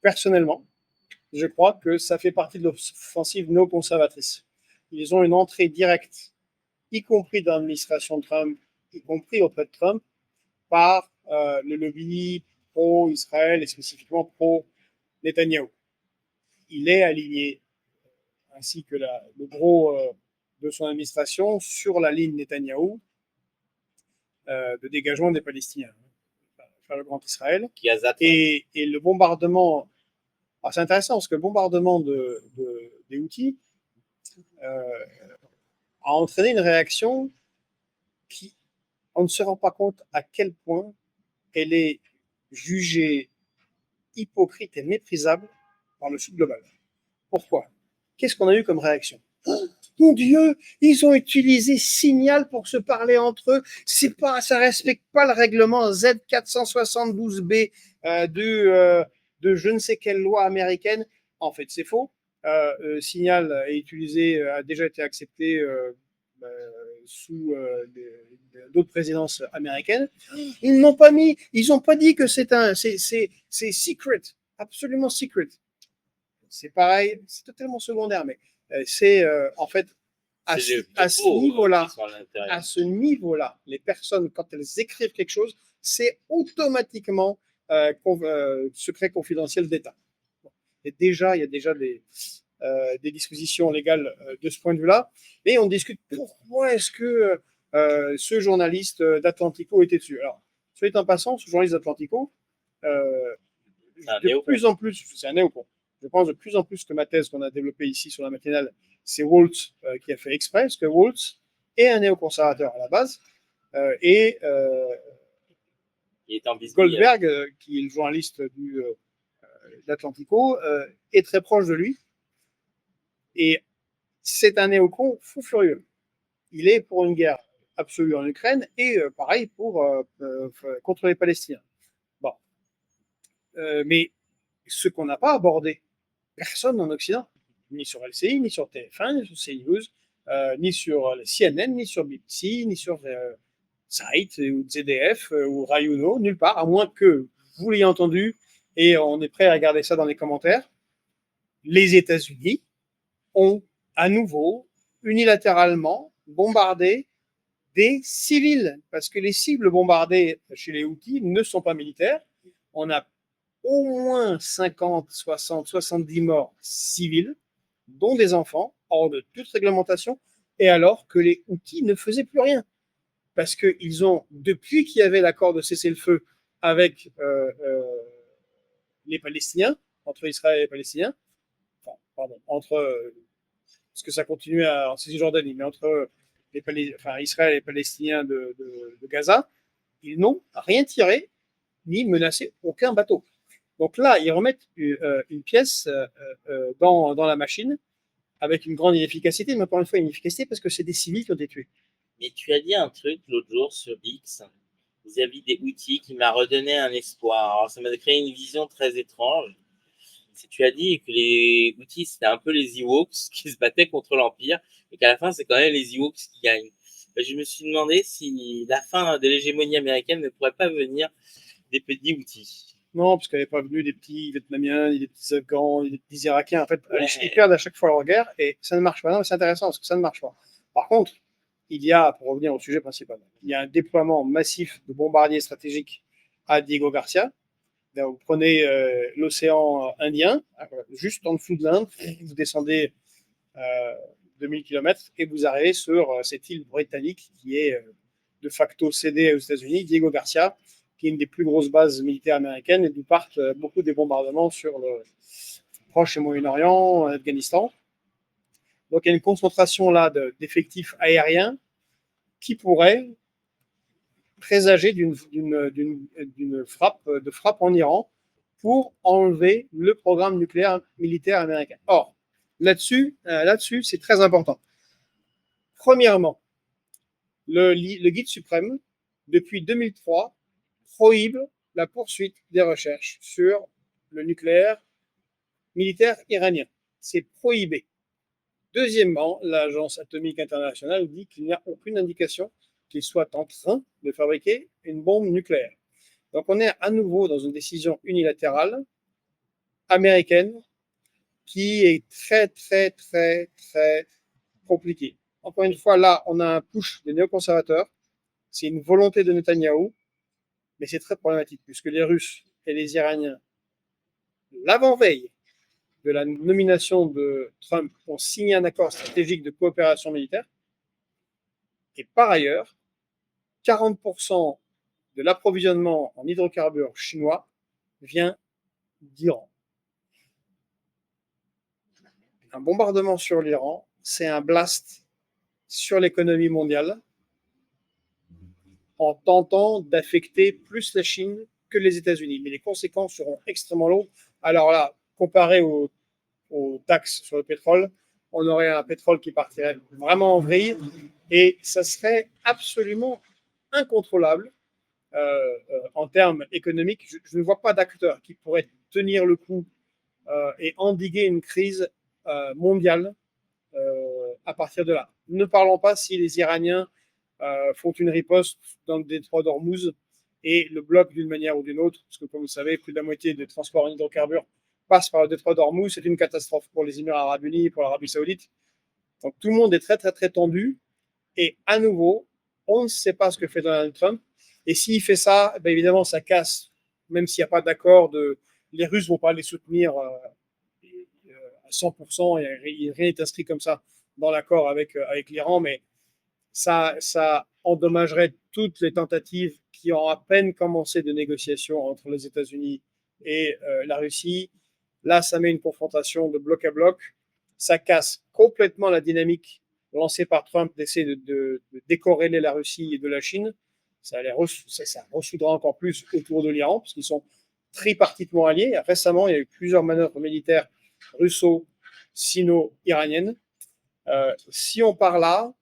Personnellement, je crois que ça fait partie de l'offensive néoconservatrice. Ils ont une entrée directe, y compris dans l'administration Trump, y compris auprès de Trump, par le lobby pro-Israël et spécifiquement pro-Netanyahou. Il est aligné, ainsi que le gros de son administration, sur la ligne Netanyahou de dégagement des Palestiniens, faire le grand Israël. Et le bombardement, alors c'est intéressant parce que le bombardement des Houthis a entraîné une réaction qui, on ne se rend pas compte à quel point elle est jugée hypocrite et méprisable par le Sud global. Pourquoi? Qu'est-ce qu'on a eu comme réaction? Oh, mon Dieu, ils ont utilisé Signal pour se parler entre eux. Ça respecte pas le règlement Z472B de je ne sais quelle loi américaine. En fait, c'est faux. Signal est utilisé, a déjà été accepté sous d'autres présidences américaines. Ils n'ont pas mis, ils n'ont pas dit que c'est secret, absolument secret. C'est pareil, c'est totalement secondaire, mais c'est en fait à ce niveau-là, les personnes, quand elles écrivent quelque chose, c'est automatiquement secret confidentiel d'État. Et déjà, il y a déjà des dispositions légales de ce point de vue-là. Et on discute pourquoi est-ce que ce journaliste d'Atlantico était dessus. Alors, soit en passant, ce journaliste d'Atlantico, de plus en plus, c'est un néocon. Je pense de plus en plus que ma thèse qu'on a développée ici sur la matinale, c'est Waltz qui a fait exprès, parce que Waltz est un néoconservateur à la base, et Goldberg, qui est le journaliste d'Atlantico, est très proche de lui. Et c'est un néocon fou furieux. Il est pour une guerre absolue en Ukraine et pareil contre les Palestiniens. Bon. Mais ce qu'on n'a pas abordé, personne en Occident, ni sur LCI, ni sur TF1, ni sur CNews, ni sur CNN, ni sur BBC, ni sur Site ou ZDF ou Rayuno, nulle part, à moins que vous l'ayez entendu et on est prêt à regarder ça dans les commentaires. Les États-Unis ont à nouveau unilatéralement bombardé des civils, parce que les cibles bombardées chez les Houthis ne sont pas militaires. On a au moins 50, 60, 70 morts civils, dont des enfants, hors de toute réglementation, et alors que les Houthis ne faisaient plus rien. Parce qu'ils ont, depuis qu'il y avait l'accord de cessez-le-feu avec les Palestiniens, entre Israël et les Palestiniens, parce que ça continuait en Cisjordanie, mais entre Israël et les Palestiniens de Gaza, ils n'ont rien tiré ni menacé aucun bateau. Donc là, ils remettent une pièce dans la machine avec une grande inefficacité, mais encore une fois, une inefficacité parce que c'est des civils qui ont été tués. Mais tu as dit un truc l'autre jour sur X vis-à-vis des Houthis qui m'a redonné un espoir. Alors, ça m'a créé une vision très étrange. Tu as dit que les Houthis, c'était un peu les Ewoks qui se battaient contre l'Empire, et qu'à la fin, c'est quand même les Ewoks qui gagnent. Je me suis demandé si la fin de l'hégémonie américaine ne pourrait pas venir des petits Houthis. Non, parce qu'elle n'est pas venue des petits Vietnamiens, des petits Afghans, des petits Irakiens. En fait, ils perdent à chaque fois leur guerre, et ça ne marche pas. Non, mais c'est intéressant, parce que ça ne marche pas. Par contre, il y a, pour revenir au sujet principal, il y a un déploiement massif de bombardiers stratégiques à Diego Garcia. Vous prenez l'océan Indien, juste en dessous de l'Inde, vous descendez 2000 km et vous arrivez sur cette île britannique qui est de facto cédée aux États-Unis, Diego Garcia, qui est une des plus grosses bases militaires américaines et d'où partent beaucoup des bombardements sur le Proche et Moyen-Orient, en Afghanistan. Donc il y a une concentration là d'effectifs aériens qui pourrait présager d'une frappe en Iran pour enlever le programme nucléaire militaire américain. Or, là-dessus, c'est très important. Premièrement, le guide suprême, depuis 2003, prohibe la poursuite des recherches sur le nucléaire militaire iranien. C'est prohibé. Deuxièmement, l'Agence atomique internationale dit qu'il n'y a aucune indication qu'il soit en train de fabriquer une bombe nucléaire. Donc on est à nouveau dans une décision unilatérale américaine qui est très, très, très, très compliquée. Encore une fois, là, on a un push des néoconservateurs. C'est une volonté de Netanyahou, mais c'est très problématique puisque les Russes et les Iraniens, l'avant-veille de la nomination de Trump, ont signé un accord stratégique de coopération militaire. Et par ailleurs, 40% de l'approvisionnement en hydrocarbures chinois vient d'Iran. Un bombardement sur l'Iran, c'est un blast sur l'économie mondiale en tentant d'affecter plus la Chine que les États-Unis. Mais les conséquences seront extrêmement lourdes. Alors là, comparé aux taxes sur le pétrole, on aurait un pétrole qui partirait vraiment en vrille et ça serait absolument incontrôlable en termes économiques. Je ne vois pas d'acteurs qui pourraient tenir le coup et endiguer une crise mondiale à partir de là. Ne parlons pas si les Iraniens font une riposte dans le détroit d'Ormuz et le bloquent d'une manière ou d'une autre, parce que comme vous savez, plus de la moitié des transports en hydrocarbures passe par le détroit d'Ormuz. C'est une catastrophe pour les Émirats arabes unis et pour l'Arabie saoudite. Donc tout le monde est très très très tendu. Et à nouveau, on ne sait pas ce que fait Donald Trump. Et s'il fait ça, ben évidemment, ça casse, même s'il n'y a pas d'accord, les Russes ne vont pas les soutenir à 100%. Rien n'est inscrit comme ça dans l'accord avec l'Iran, mais ça endommagerait toutes les tentatives qui ont à peine commencé de négociations entre les États-Unis et la Russie. Là, ça met une confrontation de bloc à bloc. Ça casse complètement la dynamique lancée par Trump d'essayer de décorréler la Russie et de la Chine. Ça ressoudra encore plus autour de l'Iran, parce qu'ils sont tripartitement alliés. Récemment, il y a eu plusieurs manœuvres militaires russo-sino-iraniennes. Si on part là,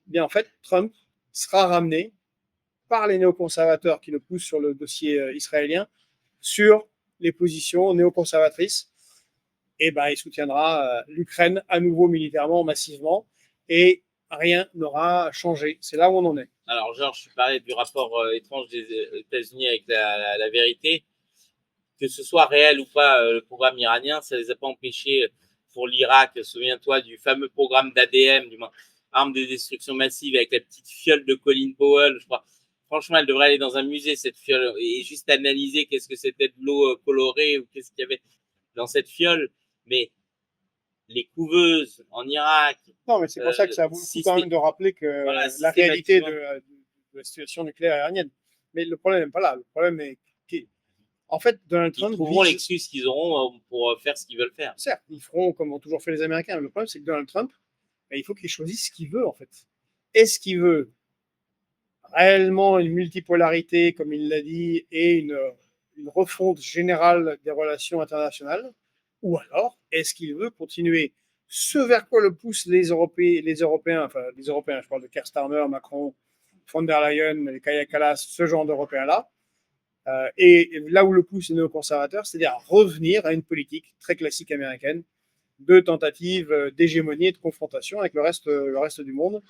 bien en fait, Trump sera ramené par les néoconservateurs qui le poussent sur le dossier israélien sur les positions néoconservatrices. Et ben, il soutiendra l'Ukraine à nouveau militairement, massivement, et rien n'aura changé. C'est là où on en est. Alors, Georges, tu parlais du rapport étrange des États-Unis avec la vérité. Que ce soit réel ou pas, le programme iranien, ça ne les a pas empêchés pour l'Irak. Souviens-toi du fameux programme d'ADM, du moins, arme de destruction massive avec la petite fiole de Colin Powell, je crois. Franchement, elle devrait aller dans un musée, cette fiole, et juste analyser qu'est-ce que c'était de l'eau colorée ou qu'est-ce qu'il y avait dans cette fiole. Mais les couveuses en Irak. Non, mais c'est pour ça que ça vaut le coup quand même de rappeler que voilà, la réalité de la situation nucléaire iranienne. Mais le problème n'est pas là. Le problème est en fait, Donald Trump. Ils trouveront l'excuse qu'ils auront pour faire ce qu'ils veulent faire. Certes, ils feront comme ont toujours fait les Américains. Mais le problème, c'est que Donald Trump, il faut qu'il choisisse ce qu'il veut, en fait. Est-ce qu'il veut réellement une multipolarité, comme il l'a dit, et une refonte générale des relations internationales? Ou alors, est-ce qu'il veut continuer ce vers quoi le poussent les Européens, enfin les Européens, je parle de Keir Starmer, Macron, von der Leyen, Kaja Kallas, ce genre d'Européens-là, et là où le poussent les néoconservateurs, c'est-à-dire revenir à une politique très classique américaine de tentative d'hégémonie et de confrontation avec le reste du monde.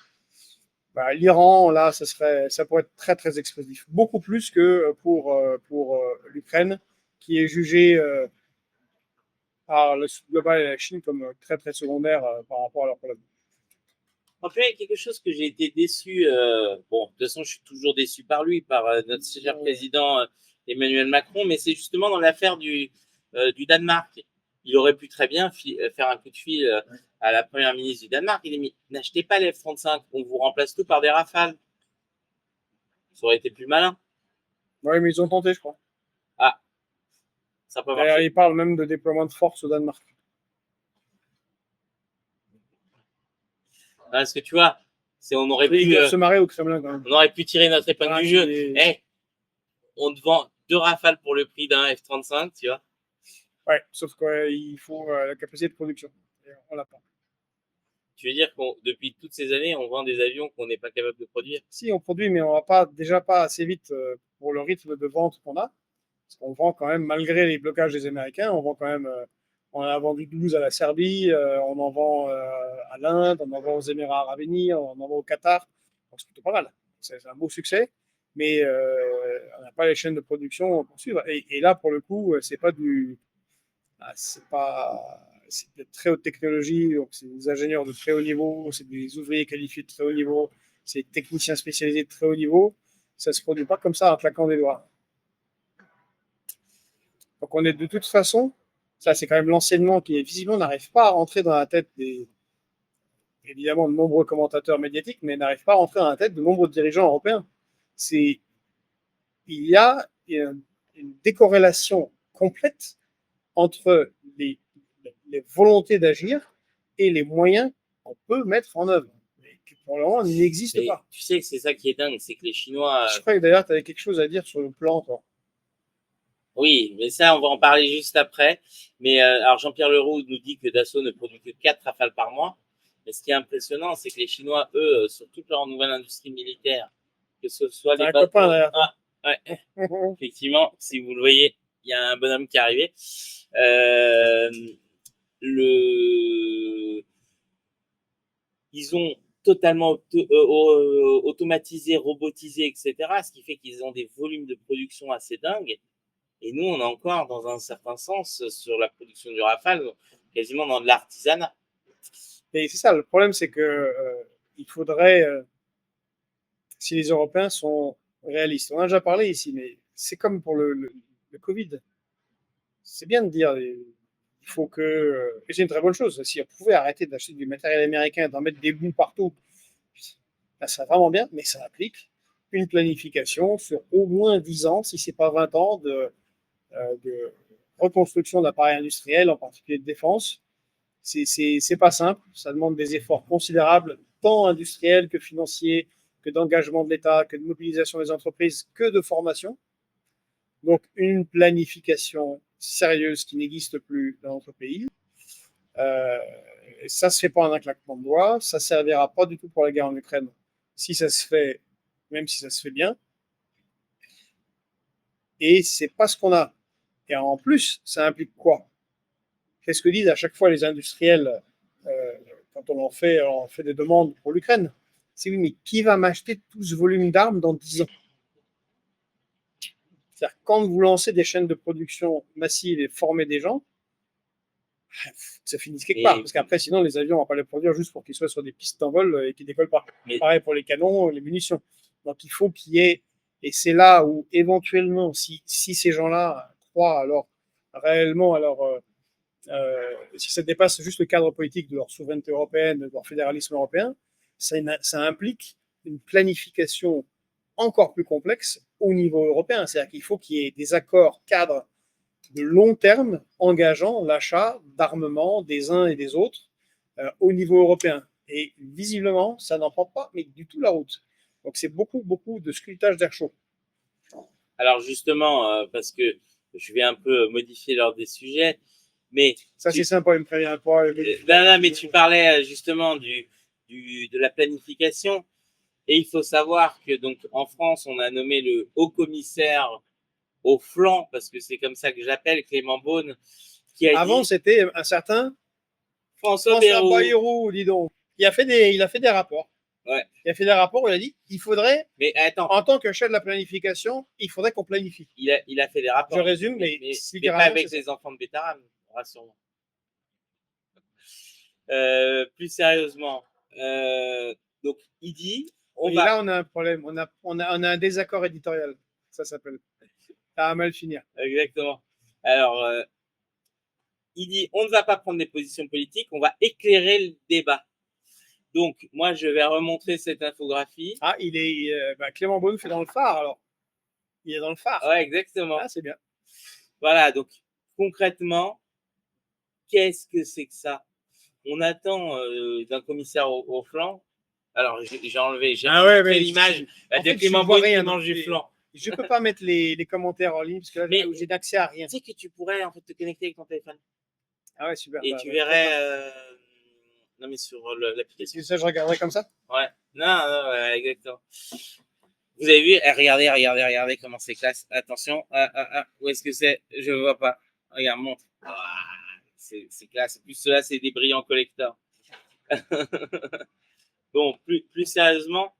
Bah, l'Iran, là, ça pourrait être très très explosif, beaucoup plus que pour l'Ukraine, qui est jugée par le Sud global et la Chine comme très très secondaire par rapport à leur problème. En fait, quelque chose que j'ai été déçu, bon, de toute façon, je suis toujours déçu par lui, par notre cher président Emmanuel Macron, mais c'est justement dans l'affaire du Danemark. Il aurait pu très bien faire un coup de fil à la première ministre du Danemark. Il a dit, n'achetez pas les F-35, on vous remplace tout par des Rafales. Ça aurait été plus malin. Oui, mais ils ont tenté, je crois. Ah, ça peut marcher. Ils parlent même de déploiement de force au Danemark. Parce que tu vois, on aurait pu se marrer au Kremlin quand même. On aurait pu tirer notre épingle du jeu. On te vend 2 Rafales pour le prix d'un F-35, tu vois. Ouais, sauf qu'il faut la capacité de production. Et on l'a pas. Tu veux dire que depuis toutes ces années, on vend des avions qu'on n'est pas capable de produire? Si, on produit, mais on va pas assez vite pour le rythme de vente qu'on a. Parce qu'on vend quand même, malgré les blocages des Américains, on vend quand même. On a vendu 12 à la Serbie, on en vend à l'Inde, on en vend aux Émirats arabes unis, on en vend au Qatar. Donc c'est plutôt pas mal. C'est un beau succès, mais on n'a pas les chaînes de production pour suivre. Et là, pour le coup, c'est pas c'est de très haute technologie, donc c'est des ingénieurs de très haut niveau, c'est des ouvriers qualifiés de très haut niveau, c'est des techniciens spécialisés de très haut niveau. Ça se produit pas comme ça en claquant des doigts. Donc on est de toute façon, ça c'est quand même l'enseignement qui visiblement n'arrive pas à rentrer dans la tête évidemment de nombreux commentateurs médiatiques, mais n'arrive pas à rentrer dans la tête de nombreux dirigeants européens. Il y a une décorrélation complète entre les volontés d'agir et les moyens qu'on peut mettre en œuvre. Mais qui pour le moment n'existent pas. Tu sais que c'est ça qui est dingue, c'est que les Chinois. Je crois que d'ailleurs tu avais quelque chose à dire sur le plan, toi. Oui, mais ça, on va en parler juste après. Mais alors Jean-Pierre Leroux nous dit que Dassault ne produit que 4 Rafales par mois. Mais ce qui est impressionnant, c'est que les Chinois, eux, sur toute leur nouvelle industrie militaire, que ce soit les bateaux. Copain, d'ailleurs. Ah, ouais. Effectivement, si vous le voyez, il y a un bonhomme qui est arrivé. ils ont totalement automatisé, robotisé, etc. Ce qui fait qu'ils ont des volumes de production assez dingues. Et nous, on est encore, dans un certain sens, sur la production du Rafale, quasiment dans de l'artisanat. Et c'est ça, le problème, c'est que il faudrait, si les Européens sont réalistes, on a déjà parlé ici, mais c'est comme pour le Covid. C'est bien de dire, il faut que, et c'est une très bonne chose, si on pouvait arrêter d'acheter du matériel américain, d'en mettre des bouts partout, ben, ça va vraiment bien, mais ça implique une planification sur au moins 10 ans, si ce n'est pas 20 ans, de reconstruction d'appareils industriels, en particulier de défense. C'est pas simple, ça demande des efforts considérables, tant industriels que financiers, que d'engagement de l'État, que de mobilisation des entreprises, que de formation. Donc une planification sérieuse qui n'existe plus dans notre pays. Ça ne se fait pas en un claquement de doigts, ça ne servira pas du tout pour la guerre en Ukraine, si ça se fait, même si ça se fait bien. Et c'est pas ce qu'on a. Et en plus, ça implique quoi? Qu'est-ce que disent à chaque fois les industriels quand on fait des demandes pour l'Ukraine? C'est oui, mais qui va m'acheter tout ce volume d'armes dans 10 ans? C'est-à-dire, quand vous lancez des chaînes de production massives et formez des gens, ça finit quelque part. Parce qu'après, sinon, les avions, on ne va pas les produire juste pour qu'ils soient sur des pistes d'envol et qu'ils ne décollent pas. Pareil pour les canons, les munitions. Donc, il faut qu'il y ait. Et c'est là où, éventuellement, si ces gens-là croient alors réellement à leur. Si ça dépasse juste le cadre politique de leur souveraineté européenne, de leur fédéralisme européen, ça implique une planification encore plus complexe au niveau européen. C'est-à-dire qu'il faut qu'il y ait des accords cadres de long terme engageant l'achat d'armements des uns et des autres au niveau européen. Et visiblement, ça n'en prend pas, mais du tout la route. Donc c'est beaucoup, beaucoup de sculptage d'air chaud. Alors justement, parce que je vais un peu modifier l'ordre des sujets, mais ça c'est sympa, il me prévient pas. Non, mais tu parlais justement de la planification, et il faut savoir que donc en France, on a nommé le haut commissaire au flanc, parce que c'est comme ça que j'appelle Clément Beaune, qui a Avant, c'était un certain François Bayrou, dis donc. Il a fait des rapports. Ouais. Il a fait des rapports où il a dit qu'il faudrait, mais attends, en tant que chef de la planification, il faudrait qu'on planifie. Il a fait des rapports. Je résume, mais pas avec les enfants de Bétarame, rassure-moi. Plus sérieusement, donc il dit, là on a un problème, on a un désaccord éditorial, ça s'appelle. Ça va mal finir. Exactement. Alors, il dit, on ne va pas prendre des positions politiques, on va éclairer le débat. Donc, moi, je vais remontrer cette infographie. Ah, Clément Beaune fait dans le phare, alors. Il est dans le phare. Ouais, exactement. Ah, c'est bien. Voilà, donc, concrètement, qu'est-ce que c'est que ça? On attend d'un commissaire au flanc. Alors, j'ai enlevé l'image de Clément Beaune qui mange du flanc. Je ne peux pas mettre les commentaires en ligne parce que là, j'ai d'accès à rien. Tu sais que tu pourrais en fait te connecter avec ton téléphone. Ah ouais, super. Et tu verrais. Non, mais sur l'application. Ça, je regarderai comme ça? Ouais. Non, exactement. Vous avez vu? Regardez comment c'est classe. Attention. Où est-ce que c'est? Je ne vois pas. Regarde, montre. C'est classe. Plus cela, c'est des brillants collecteurs. Bon, plus sérieusement,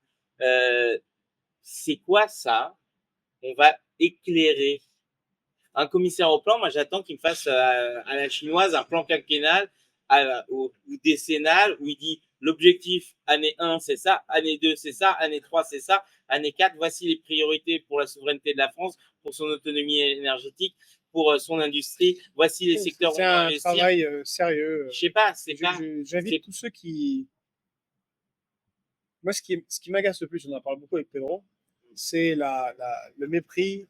c'est quoi ça? On va éclairer. Un commissaire au plan, moi j'attends qu'il me fasse à la chinoise un plan quinquennal ou décennal où il dit l'objectif année 1 c'est ça, année 2 c'est ça, année 3 c'est ça, année 4 voici les priorités pour la souveraineté de la France, pour son autonomie énergétique, pour son industrie, voici les secteurs où on va investir. C'est un travail sérieux. Je sais pas, c'est pas... J'invite tous ceux qui... Moi, ce qui m'agace le plus, on en parle beaucoup avec Pedro, c'est le mépris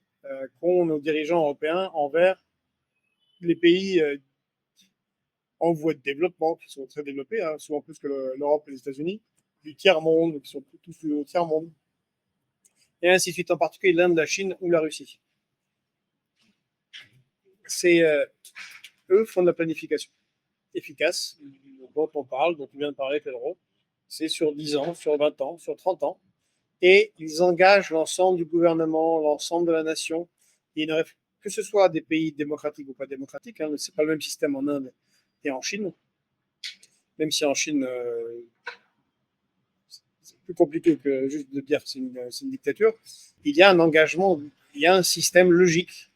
qu'ont nos dirigeants européens envers les pays en voie de développement, qui sont très développés, hein, souvent plus que l'Europe et les États-Unis, du tiers-monde, qui sont tous du tiers-monde, et ainsi de suite, en particulier l'Inde, la Chine ou la Russie. Eux font de la planification efficace, dont on parle, dont tu viens de parler, Pedro. C'est sur 10 ans, sur 20 ans, sur 30 ans. Et ils engagent l'ensemble du gouvernement, l'ensemble de la nation. Que ce soit des pays démocratiques ou pas démocratiques, hein, c'est pas le même système en Inde et en Chine. Même si en Chine, c'est plus compliqué que juste de dire que c'est une dictature, il y a un engagement, il y a un système logique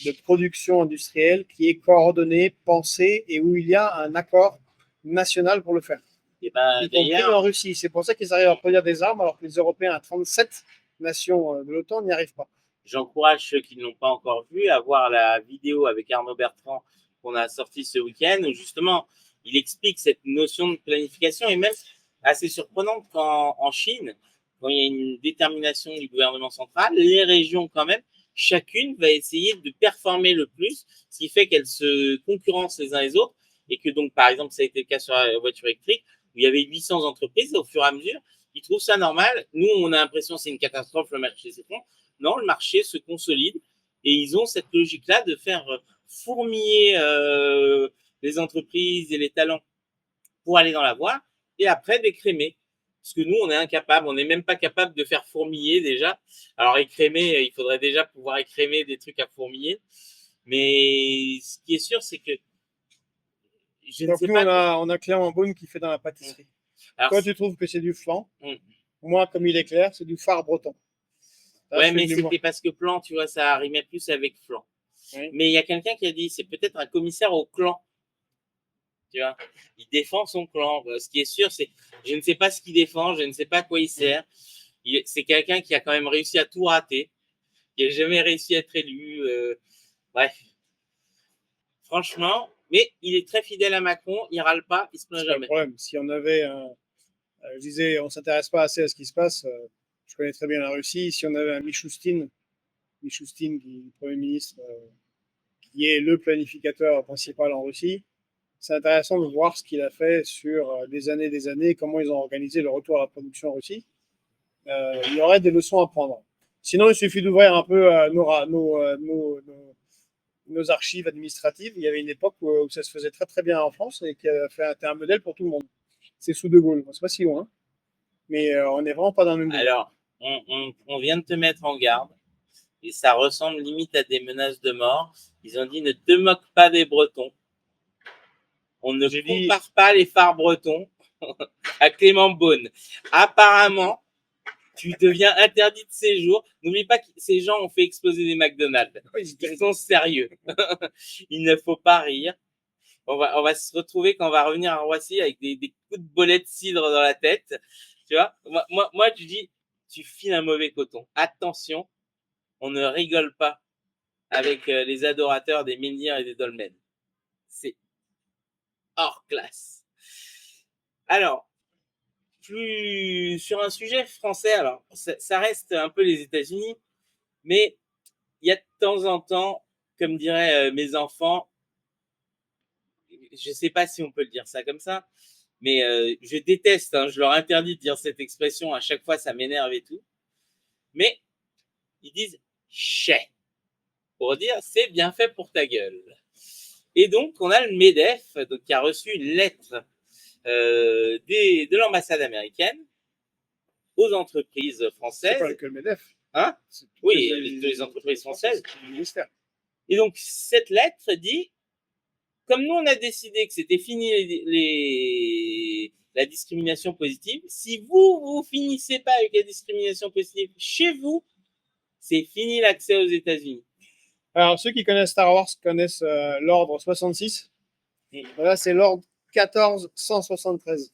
de production industrielle qui est coordonné, pensé et où il y a un accord national pour le faire. Et ben, Y compris en Russie. C'est pour ça qu'ils arrivent à produire des armes alors que les Européens, à 37 nations de l'OTAN, n'y arrivent pas. J'encourage ceux qui ne l'ont pas encore vu à voir la vidéo avec Arnaud Bertrand qu'on a sortie ce week-end où justement il explique cette notion de planification et même assez surprenante qu'en Chine, quand il y a une détermination du gouvernement central, les régions quand même, chacune va essayer de performer le plus, ce qui fait qu'elles se concurrencent les uns les autres et que donc par exemple ça a été le cas sur la voiture électrique où il y avait 800 entreprises au fur et à mesure, ils trouvent ça normal. Nous on a l'impression que c'est une catastrophe, le marché s'effondre. Non, le marché se consolide et ils ont cette logique-là de faire fourmiller les entreprises et les talents pour aller dans la voie et après d'écrémer. Parce que nous, on est incapable, on n'est même pas capable de faire fourmiller déjà. Alors écrémer, il faudrait déjà pouvoir écrémer des trucs à fourmiller. Mais ce qui est sûr, c'est que je ne Donc sais nous, pas. on a Clément Beaune qui fait dans la pâtisserie. Alors, Toi, tu trouves que c'est du flan. mm. Moi, comme il est clair, c'est du phare breton. Ça, Ouais, je fais mais de l'humour. c'était parce que plan, tu vois, ça rimait plus avec flan. Oui. Mais il y a quelqu'un qui a dit, c'est peut-être un commissaire au clan. Tu vois, il défend son clan. Ce qui est sûr, c'est, je ne sais pas ce qu'il défend, je ne sais pas à quoi il sert. C'est quelqu'un qui a quand même réussi à tout rater, qui n'a jamais réussi à être élu. Bref, franchement, mais il est très fidèle à Macron, il râle pas, il se plaint C'est pas le jamais. problème. Si on avait je disais, on s'intéresse pas assez à ce qui se passe. Je connais très bien la Russie. Si on avait un Michoustine qui est Premier ministre, qui est le planificateur principal en Russie, c'est intéressant de voir ce qu'il a fait sur des années, comment ils ont organisé le retour à la production en Russie. Il y aurait des leçons à prendre. Sinon, il suffit d'ouvrir un peu nos archives administratives. Il y avait une époque où ça se faisait très très bien en France et qui a fait un modèle pour tout le monde. C'est sous De Gaulle. C'est pas si loin, mais on n'est vraiment pas dans le même délire. Alors, on vient de te mettre en garde, et ça ressemble limite à des menaces de mort. Ils ont dit, ne te moque pas des Bretons. On ne compare pas les phares bretons à Clément Beaune. Apparemment, tu deviens interdit de séjour. N'oublie pas que ces gens ont fait exploser des McDonald's. Ils sont sérieux. Il ne faut pas rire. On va se retrouver quand on va revenir à Roissy avec des coups de bolet de cidre dans la tête. Tu vois, moi, tu dis, tu files un mauvais coton. Attention, on ne rigole pas avec les adorateurs des menhirs et des dolmens. C'est hors classe. Alors, plus sur un sujet français, alors ça reste un peu les États-Unis, mais il y a de temps en temps, comme diraient mes enfants, je ne sais pas si on peut le dire ça comme ça, mais je déteste, hein, je leur interdis de dire cette expression, à chaque fois ça m'énerve et tout, mais ils disent chais, pour dire c'est bien fait pour ta gueule. Et donc on a le MEDEF donc, qui a reçu une lettre de l'ambassade américaine aux entreprises françaises. C'est pas que le MEDEF. Hein? Oui, les entreprises françaises. Et donc, cette lettre dit, comme nous, on a décidé que c'était fini la discrimination positive, si vous finissez pas avec la discrimination positive chez vous, c'est fini l'accès aux États-Unis. Alors, ceux qui connaissent Star Wars connaissent l'ordre 66. Là, c'est l'ordre 1473.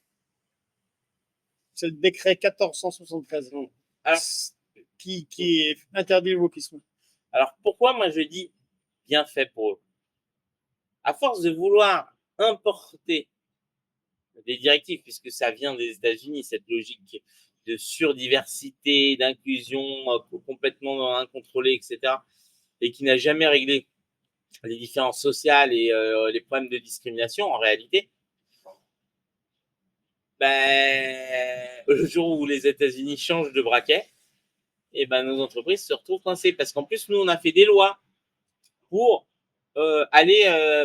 C'est le décret 1473 Alors, qui interdit le wokisme. Alors, pourquoi moi je dis bien fait pour eux? À force de vouloir importer des directives, puisque ça vient des États-Unis, cette logique de surdiversité, d'inclusion complètement incontrôlée, etc., et qui n'a jamais réglé les différences sociales et les problèmes de discrimination en réalité, le jour où les États-Unis changent de braquet, et nos entreprises se retrouvent coincées. Parce qu'en plus, nous, on a fait des lois pour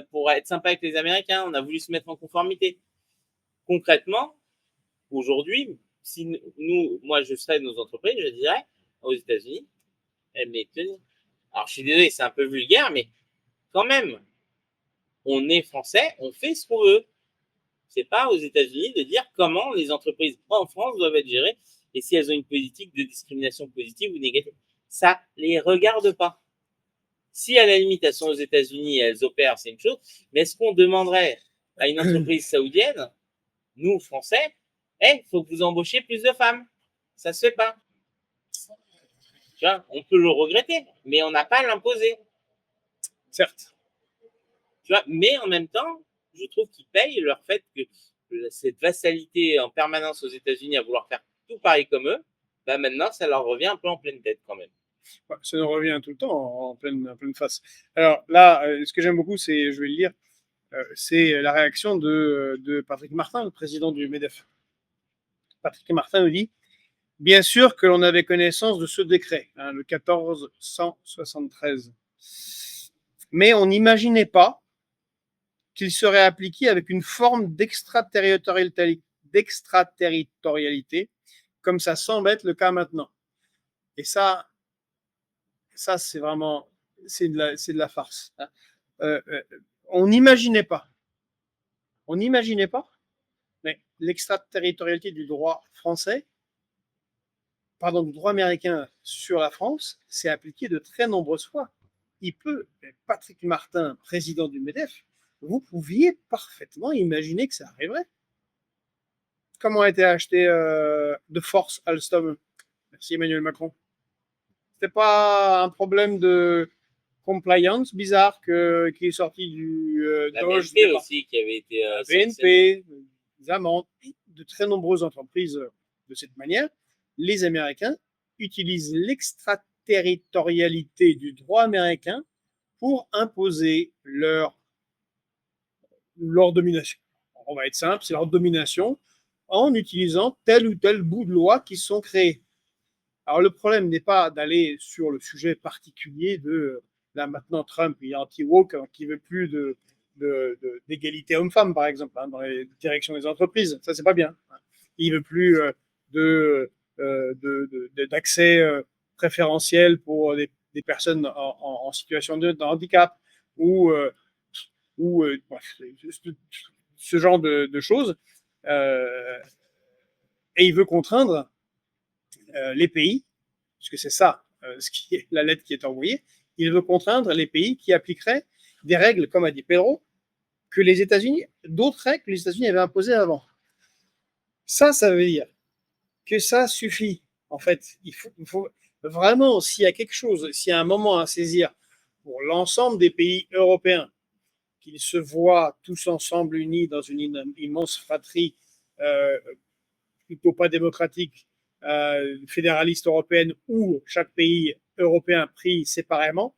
pour être sympa avec les Américains. On a voulu se mettre en conformité. Concrètement, aujourd'hui, si moi, je serais de nos entreprises, je dirais aux États-Unis, mais alors je suis désolé, c'est un peu vulgaire, mais quand même, on est français, on fait ce qu'on veut. C'est pas aux États-Unis de dire comment les entreprises en France doivent être gérées et si elles ont une politique de discrimination positive ou négative. Ça les regarde pas. Si à la limite elles sont aux États-Unis et elles opèrent, c'est une chose. Mais est-ce qu'on demanderait à une entreprise saoudienne, nous Français, il faut que vous embauchiez plus de femmes? Ça se fait pas. Tu vois, on peut le regretter, mais on n'a pas à l'imposer. Certes. Tu vois, mais en même temps, je trouve qu'ils payent leur fait que cette vassalité en permanence aux États-Unis à vouloir faire tout pareil comme eux, bah maintenant, ça leur revient un peu en pleine tête quand même. Ça nous revient tout le temps en pleine face. Alors là, ce que j'aime beaucoup, c'est, je vais le lire, c'est la réaction de Patrick Martin, le président du MEDEF. Patrick Martin nous dit: bien sûr que l'on avait connaissance de ce décret, le 1473, mais on n'imaginait pas qu'il serait appliqué avec une forme d'extraterritorialité, comme ça semble être le cas maintenant. Et ça c'est vraiment, c'est de la farce. On n'imaginait pas, mais l'extraterritorialité du droit français, du droit américain sur la France, s'est appliqué de très nombreuses fois. Patrick Martin, président du MEDEF, vous pouviez parfaitement imaginer que ça arriverait. Comment a été acheté de force Alstom? Merci Emmanuel Macron. C'était pas un problème de compliance bizarre qui est sorti du la BNP aussi qui avait été la BNP, des amendes, de très nombreuses entreprises de cette manière. Les Américains utilisent l'extraterritorialité du droit américain pour imposer leur domination. On va être simple, c'est leur domination en utilisant tel ou tel bout de loi qui sont créés. Alors le problème n'est pas d'aller sur le sujet particulier de là maintenant Trump il est anti-woke, qui veut plus d'égalité homme-femme par exemple dans les directions des entreprises. Ça c'est pas bien. Il veut plus d'accès préférentiel pour des personnes en situation de handicap ou ce genre de choses. Et il veut contraindre les pays, puisque c'est ça ce qui est la lettre qui est envoyée, il veut contraindre les pays qui appliqueraient des règles, comme a dit Pedro, que les États-Unis, d'autres règles que les États-Unis avaient imposées avant. Ça veut dire que ça suffit. En fait, il faut vraiment, s'il y a quelque chose, s'il y a un moment à saisir pour l'ensemble des pays européens, qu'ils se voient tous ensemble unis dans une immense fratrie plutôt pas démocratique, fédéraliste européenne, où chaque pays européen pris séparément,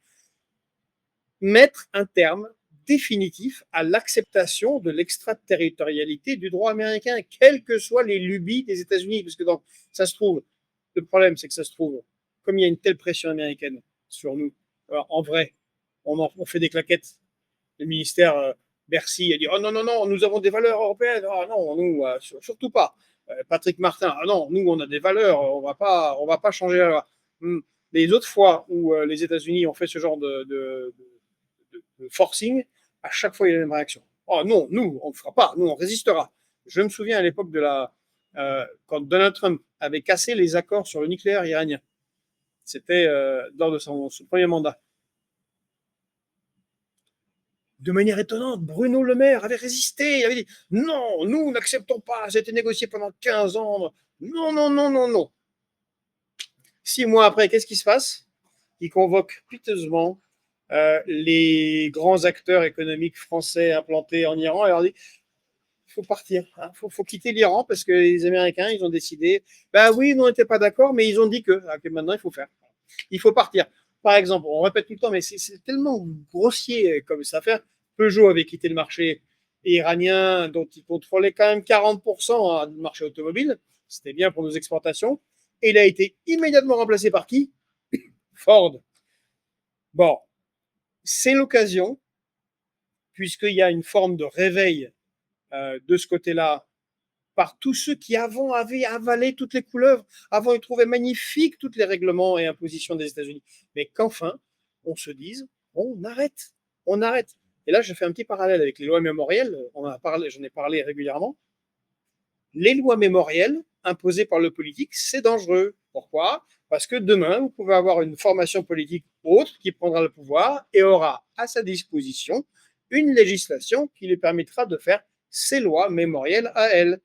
mettre un terme définitif à l'acceptation de l'extraterritorialité du droit américain, quelles que soient les lubies des États-Unis. Parce que ça se trouve, le problème, c'est que ça se trouve, comme il y a une telle pression américaine sur nous, en vrai, on fait des claquettes. Le ministère Bercy a dit: oh non, non, non, nous avons des valeurs européennes. Oh non, nous, surtout pas. Patrick Martin: ah non, nous, on a des valeurs, on va pas changer la loi. Les autres fois où les États-Unis ont fait ce genre de forcing, à chaque fois, il y a la même réaction. Oh non, nous, on ne fera pas, nous, on résistera. Je me souviens à l'époque quand Donald Trump avait cassé les accords sur le nucléaire iranien. C'était lors de son premier mandat. De manière étonnante, Bruno Le Maire avait résisté. Il avait dit: non, nous n'acceptons pas, ça a été négocié pendant 15 ans. Non, non, non, non, non. 6 mois après, qu'est-ce qui se passe? Il convoque piteusement les grands acteurs économiques français implantés en Iran et leur dit: il faut partir, faut quitter l'Iran parce que les Américains, ils ont décidé. Ben oui, nous, on n'était pas d'accord, mais ils ont dit que maintenant, il faut faire. Il faut partir. Par exemple, on répète tout le temps, mais c'est tellement grossier comme ça faire. Peugeot avait quitté le marché iranien, dont il contrôlait quand même 40% du marché automobile. C'était bien pour nos exportations. Et il a été immédiatement remplacé par qui? Ford. Bon, c'est l'occasion, puisqu'il y a une forme de réveil de ce côté-là, par tous ceux qui avant avaient avalé toutes les couleuvres, avant ils trouvaient magnifiques tous les règlements et impositions des États-Unis, mais qu'enfin on se dise: on arrête. Et là, je fais un petit parallèle avec les lois mémorielles. J'en ai parlé régulièrement. Les lois mémorielles imposées par le politique, c'est dangereux. Pourquoi? Parce que demain, vous pouvez avoir une formation politique autre qui prendra le pouvoir et aura à sa disposition une législation qui lui permettra de faire ses lois mémorielles à elle.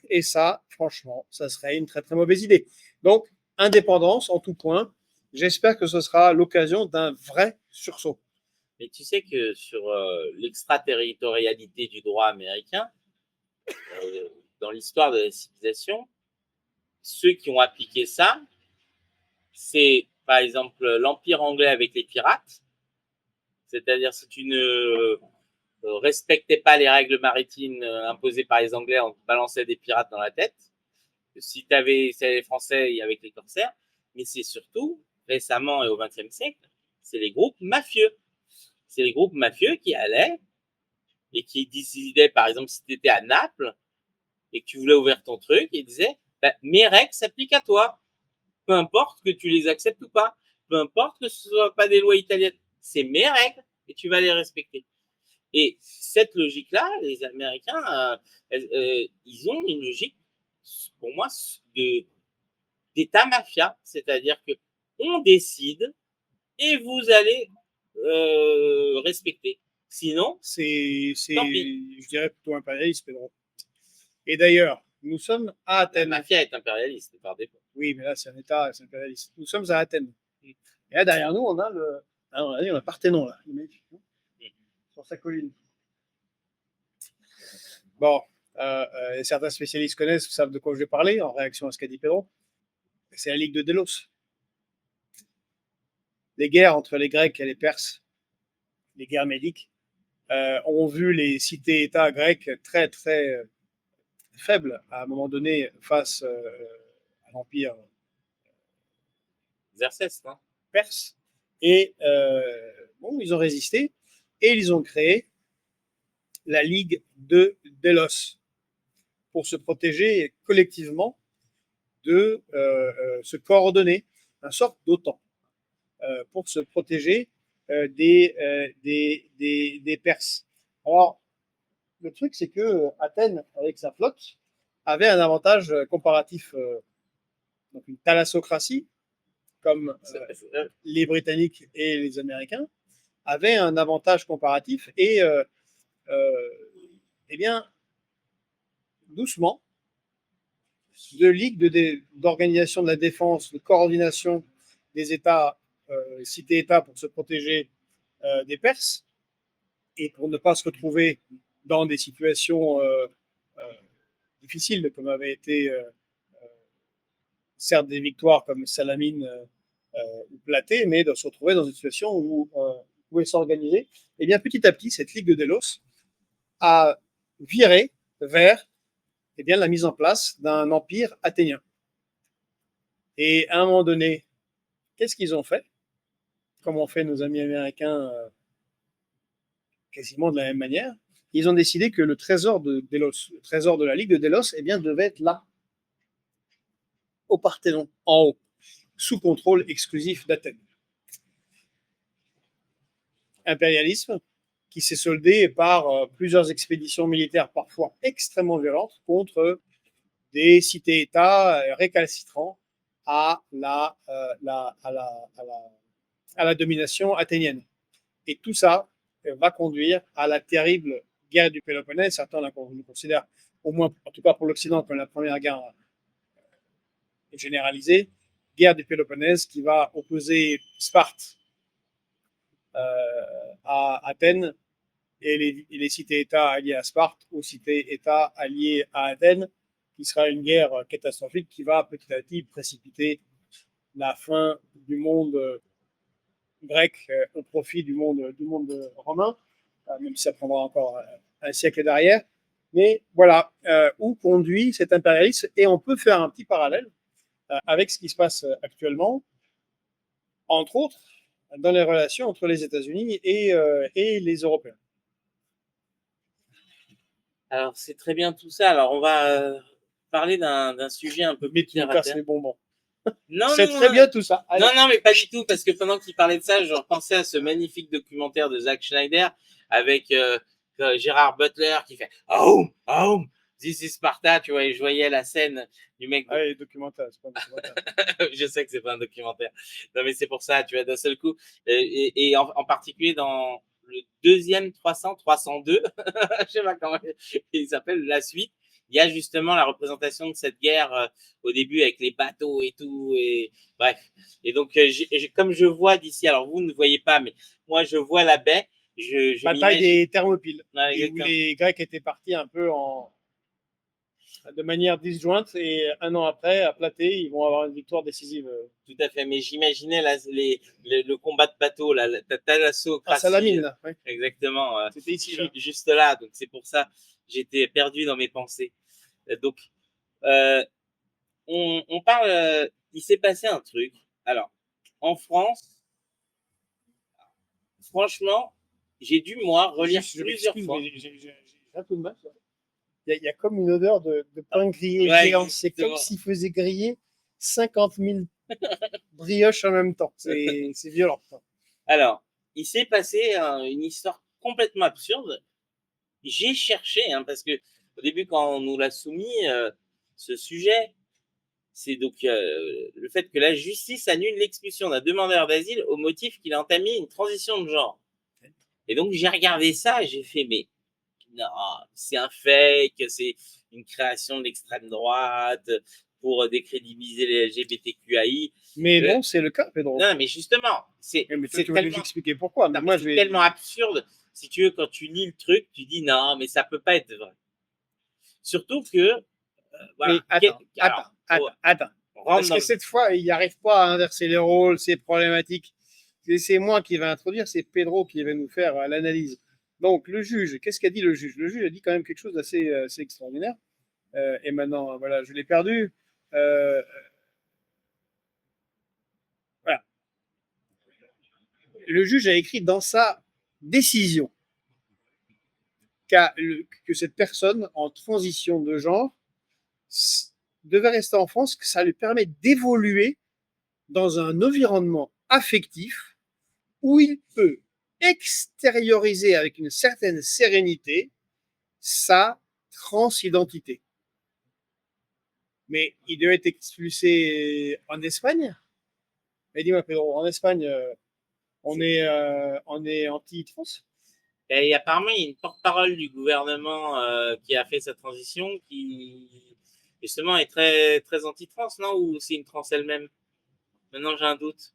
Et ça, franchement, ça serait une très très mauvaise idée. Donc, indépendance en tout point. J'espère que ce sera l'occasion d'un vrai sursaut. Mais tu sais que sur l'extraterritorialité du droit américain, dans l'histoire de la civilisation, ceux qui ont appliqué ça, c'est par exemple l'Empire anglais avec les pirates. C'est-à-dire si tu ne respectais pas les règles maritimes imposées par les Anglais, on te balançait des pirates dans la tête. Si tu avais les Français avec les corsaires, mais c'est surtout récemment et au XXe siècle, c'est les groupes mafieux. C'est les groupes mafieux qui allaient et qui décidaient, par exemple, si tu étais à Naples et que tu voulais ouvrir ton truc, ils disaient bah, mes règles s'appliquent à toi. Peu importe que tu les acceptes ou pas, peu importe que ce ne soit pas des lois italiennes, c'est mes règles et tu vas les respecter. Et cette logique-là, les Américains, ils ont une logique, pour moi, d'État mafia, c'est-à-dire que on décide et vous allez respecter. Sinon, tant pis. Je dirais plutôt impérialiste, Pedro. Et d'ailleurs, nous sommes à Athènes. La mafia est impérialiste, par défaut. Oui, mais là, c'est un État, c'est impérialiste. Nous sommes à Athènes. Et là, derrière nous, on a on a Parthénon, là, sur sa colline. Bon, certains spécialistes connaissent, savent de quoi je vais parler, en réaction à ce qu'a dit Pedro. C'est la Ligue de Délos. Les guerres entre les Grecs et les Perses, les guerres médiques, ont vu les cités-États grecques très, très faibles à un moment donné face à l'Empire Xerxès, non? perse. Et bon, ils ont résisté et ils ont créé la Ligue de Délos pour se protéger collectivement, de se coordonner, une sorte d'OTAN, pour se protéger des Perses. Alors, le truc, c'est que Athènes, avec sa flotte, avait un avantage comparatif, donc une thalassocratie, comme les Britanniques et les Américains, avaient un avantage comparatif et, eh bien, doucement, de ligue d'organisation de la défense, de coordination des États, cités-États pour se protéger des Perses et pour ne pas se retrouver dans des situations difficiles comme avait été certes des victoires comme Salamine ou Platée, mais de se retrouver dans une situation où on pouvait s'organiser. Et bien petit à petit, cette Ligue de Délos a viré vers eh bien, la mise en place d'un empire athénien. Et à un moment donné, qu'est-ce qu'ils ont fait? Comme ont fait nos amis américains quasiment de la même manière, ils ont décidé que le trésor de Délos, le trésor de la Ligue de Délos, eh bien, devait être là, au Parthénon, en haut, sous contrôle exclusif d'Athènes. Impérialisme qui s'est soldé par plusieurs expéditions militaires parfois extrêmement violentes contre des cités-États récalcitrants à la domination athénienne. Et tout ça va conduire à la terrible guerre du Péloponnèse. Certains la considèrent, au moins, en tout cas pour l'Occident, comme la première guerre généralisée. Guerre du Péloponnèse qui va opposer Sparte à Athènes et les cités-États alliés à Sparte aux cités-États alliés à Athènes, qui sera une guerre catastrophique qui va petit à petit précipiter la fin du monde grec au profit du monde romain, même si ça prendra encore un siècle derrière. Mais voilà où conduit cet impérialisme. Et on peut faire un petit parallèle avec ce qui se passe actuellement, entre autres, dans les relations entre les États-Unis et les Européens. Alors, c'est très bien tout ça. Alors, on va parler d'un sujet un peu plus Mais tu me casses les bonbons. Non, C'est non, très non. bien tout ça. Allez. Non, non, mais pas du tout, parce que pendant qu'il parlait de ça, je repensais à ce magnifique documentaire de Zack Schneider avec Gérard Butler qui fait Home, home, this is Sparta, tu vois, et je voyais la scène du mec. Allez, documentaire, c'est pas un documentaire. Je sais que c'est pas un documentaire. Non, mais c'est pour ça, tu vois, d'un seul coup, et en particulier dans le deuxième 302, je sais pas comment il s'appelle, la suite. Il y a justement la représentation de cette guerre au début avec les bateaux et tout, et bref. Et donc, comme je vois d'ici, alors vous ne voyez pas, mais moi je vois la baie, je Bataille m'imagine. des Thermopyles, Ouais, et où exactement. les Grecs étaient partis un peu de manière disjointe, et un an après, à Platée, ils vont avoir une victoire décisive. Tout à fait, mais j'imaginais là, le combat de bateau, là, Thalasso, À Salamine, là. Ouais. exactement, C'était ici, là. juste là, donc c'est pour ça j'étais perdu dans mes pensées. Donc, euh, on parle, il s'est passé un truc. Alors, en France, franchement, j'ai dû, moi, relire Juste, je plusieurs m'excuse, fois. mais j'ai un peu de mal. Il y a comme une odeur de pain grillé Ouais, géant. C'est exactement. comme s'il faisait griller 50 000 brioches en même temps. C'est violent. Alors, il s'est passé une histoire complètement absurde. J'ai cherché, hein, parce que au début, quand on nous l'a soumis, ce sujet, c'est donc le fait que la justice annule l'expulsion d'un demandeur d'asile au motif qu'il a entamé une transition de genre. Et donc, j'ai regardé ça et j'ai fait, mais non, c'est un fake, c'est une création de l'extrême droite pour décrédibiliser les LGBTQI. Mais non, c'est le cas, Pedro. Non, mais justement, c'est Mais toi, c'est tu vas nous tellement, expliquer pourquoi. Mais non, mais moi, c'est tellement absurde. Si tu veux, quand tu lis le truc, tu dis non, mais ça peut pas être vrai. Surtout que, voilà. Mais attends, Alors, attends. Parce que cette fois, il n'arrive pas à inverser les rôles, c'est problématique. C'est moi qui vais introduire, c'est Pedro qui va nous faire l'analyse. Donc, le juge, qu'est-ce qu'a dit le juge? Le juge a dit quand même quelque chose d'assez assez extraordinaire. Et maintenant, voilà, je l'ai perdu. Euh, voilà. Le juge a écrit dans sa décision que cette personne en transition de genre devait rester en France, que ça lui permet d'évoluer dans un environnement affectif où il peut extérioriser avec une certaine sérénité sa transidentité. Mais il devait être expulsé en Espagne. Mais dis-moi, Pedro, en Espagne, on est anti-trans. et apparemment, il y a une porte-parole du gouvernement qui a fait sa transition qui, justement, est très, très anti-trans, non? Ou c'est une trans elle-même? Maintenant, j'ai un doute.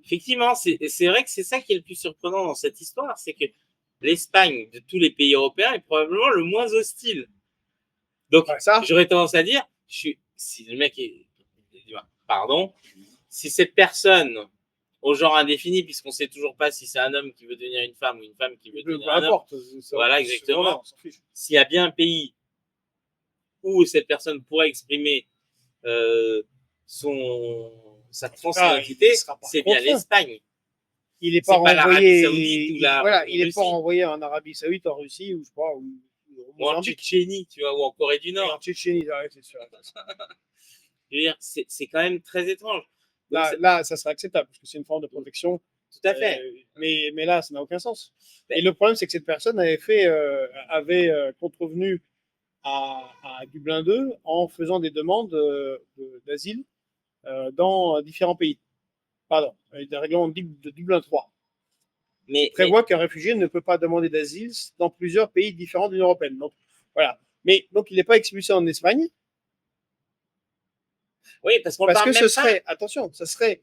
Effectivement, c'est vrai que c'est ça qui est le plus surprenant dans cette histoire, c'est que l'Espagne, de tous les pays européens, est probablement le moins hostile. Donc, Ça, j'aurais tendance à dire, si le mec est, pardon, si cette personne au genre indéfini, puisqu'on sait toujours pas si c'est un homme qui veut devenir une femme ou une femme qui veut devenir peu un homme. importe. Voilà, exactement. S'il y a bien un pays où cette personne pourrait exprimer euh, sa transidentité, c'est bien l'Espagne. Il n'est pas renvoyé. Voilà, il n'est pas renvoyé en Arabie Saoudite, en Russie, ou je sais pas, ou en Tchétchénie, tu vois, ou en Corée du Nord. En Tchétchénie, c'est sûr. Je veux dire, c'est quand même très étrange. Donc, là, ça serait acceptable, parce que c'est une forme de protection. Tout à fait. Mais là, ça n'a aucun sens. Et le problème, c'est que cette personne avait contrevenu à Dublin 2 en faisant des demandes d'asile dans différents pays. Pardon, des règlements de Dublin 3. Prévoit qu'un réfugié ne peut pas demander d'asile dans plusieurs pays différents de l'Union européenne. Donc, voilà. Mais donc, il n'est pas expulsé en Espagne. Oui, parce que ce serait, attention, ça serait,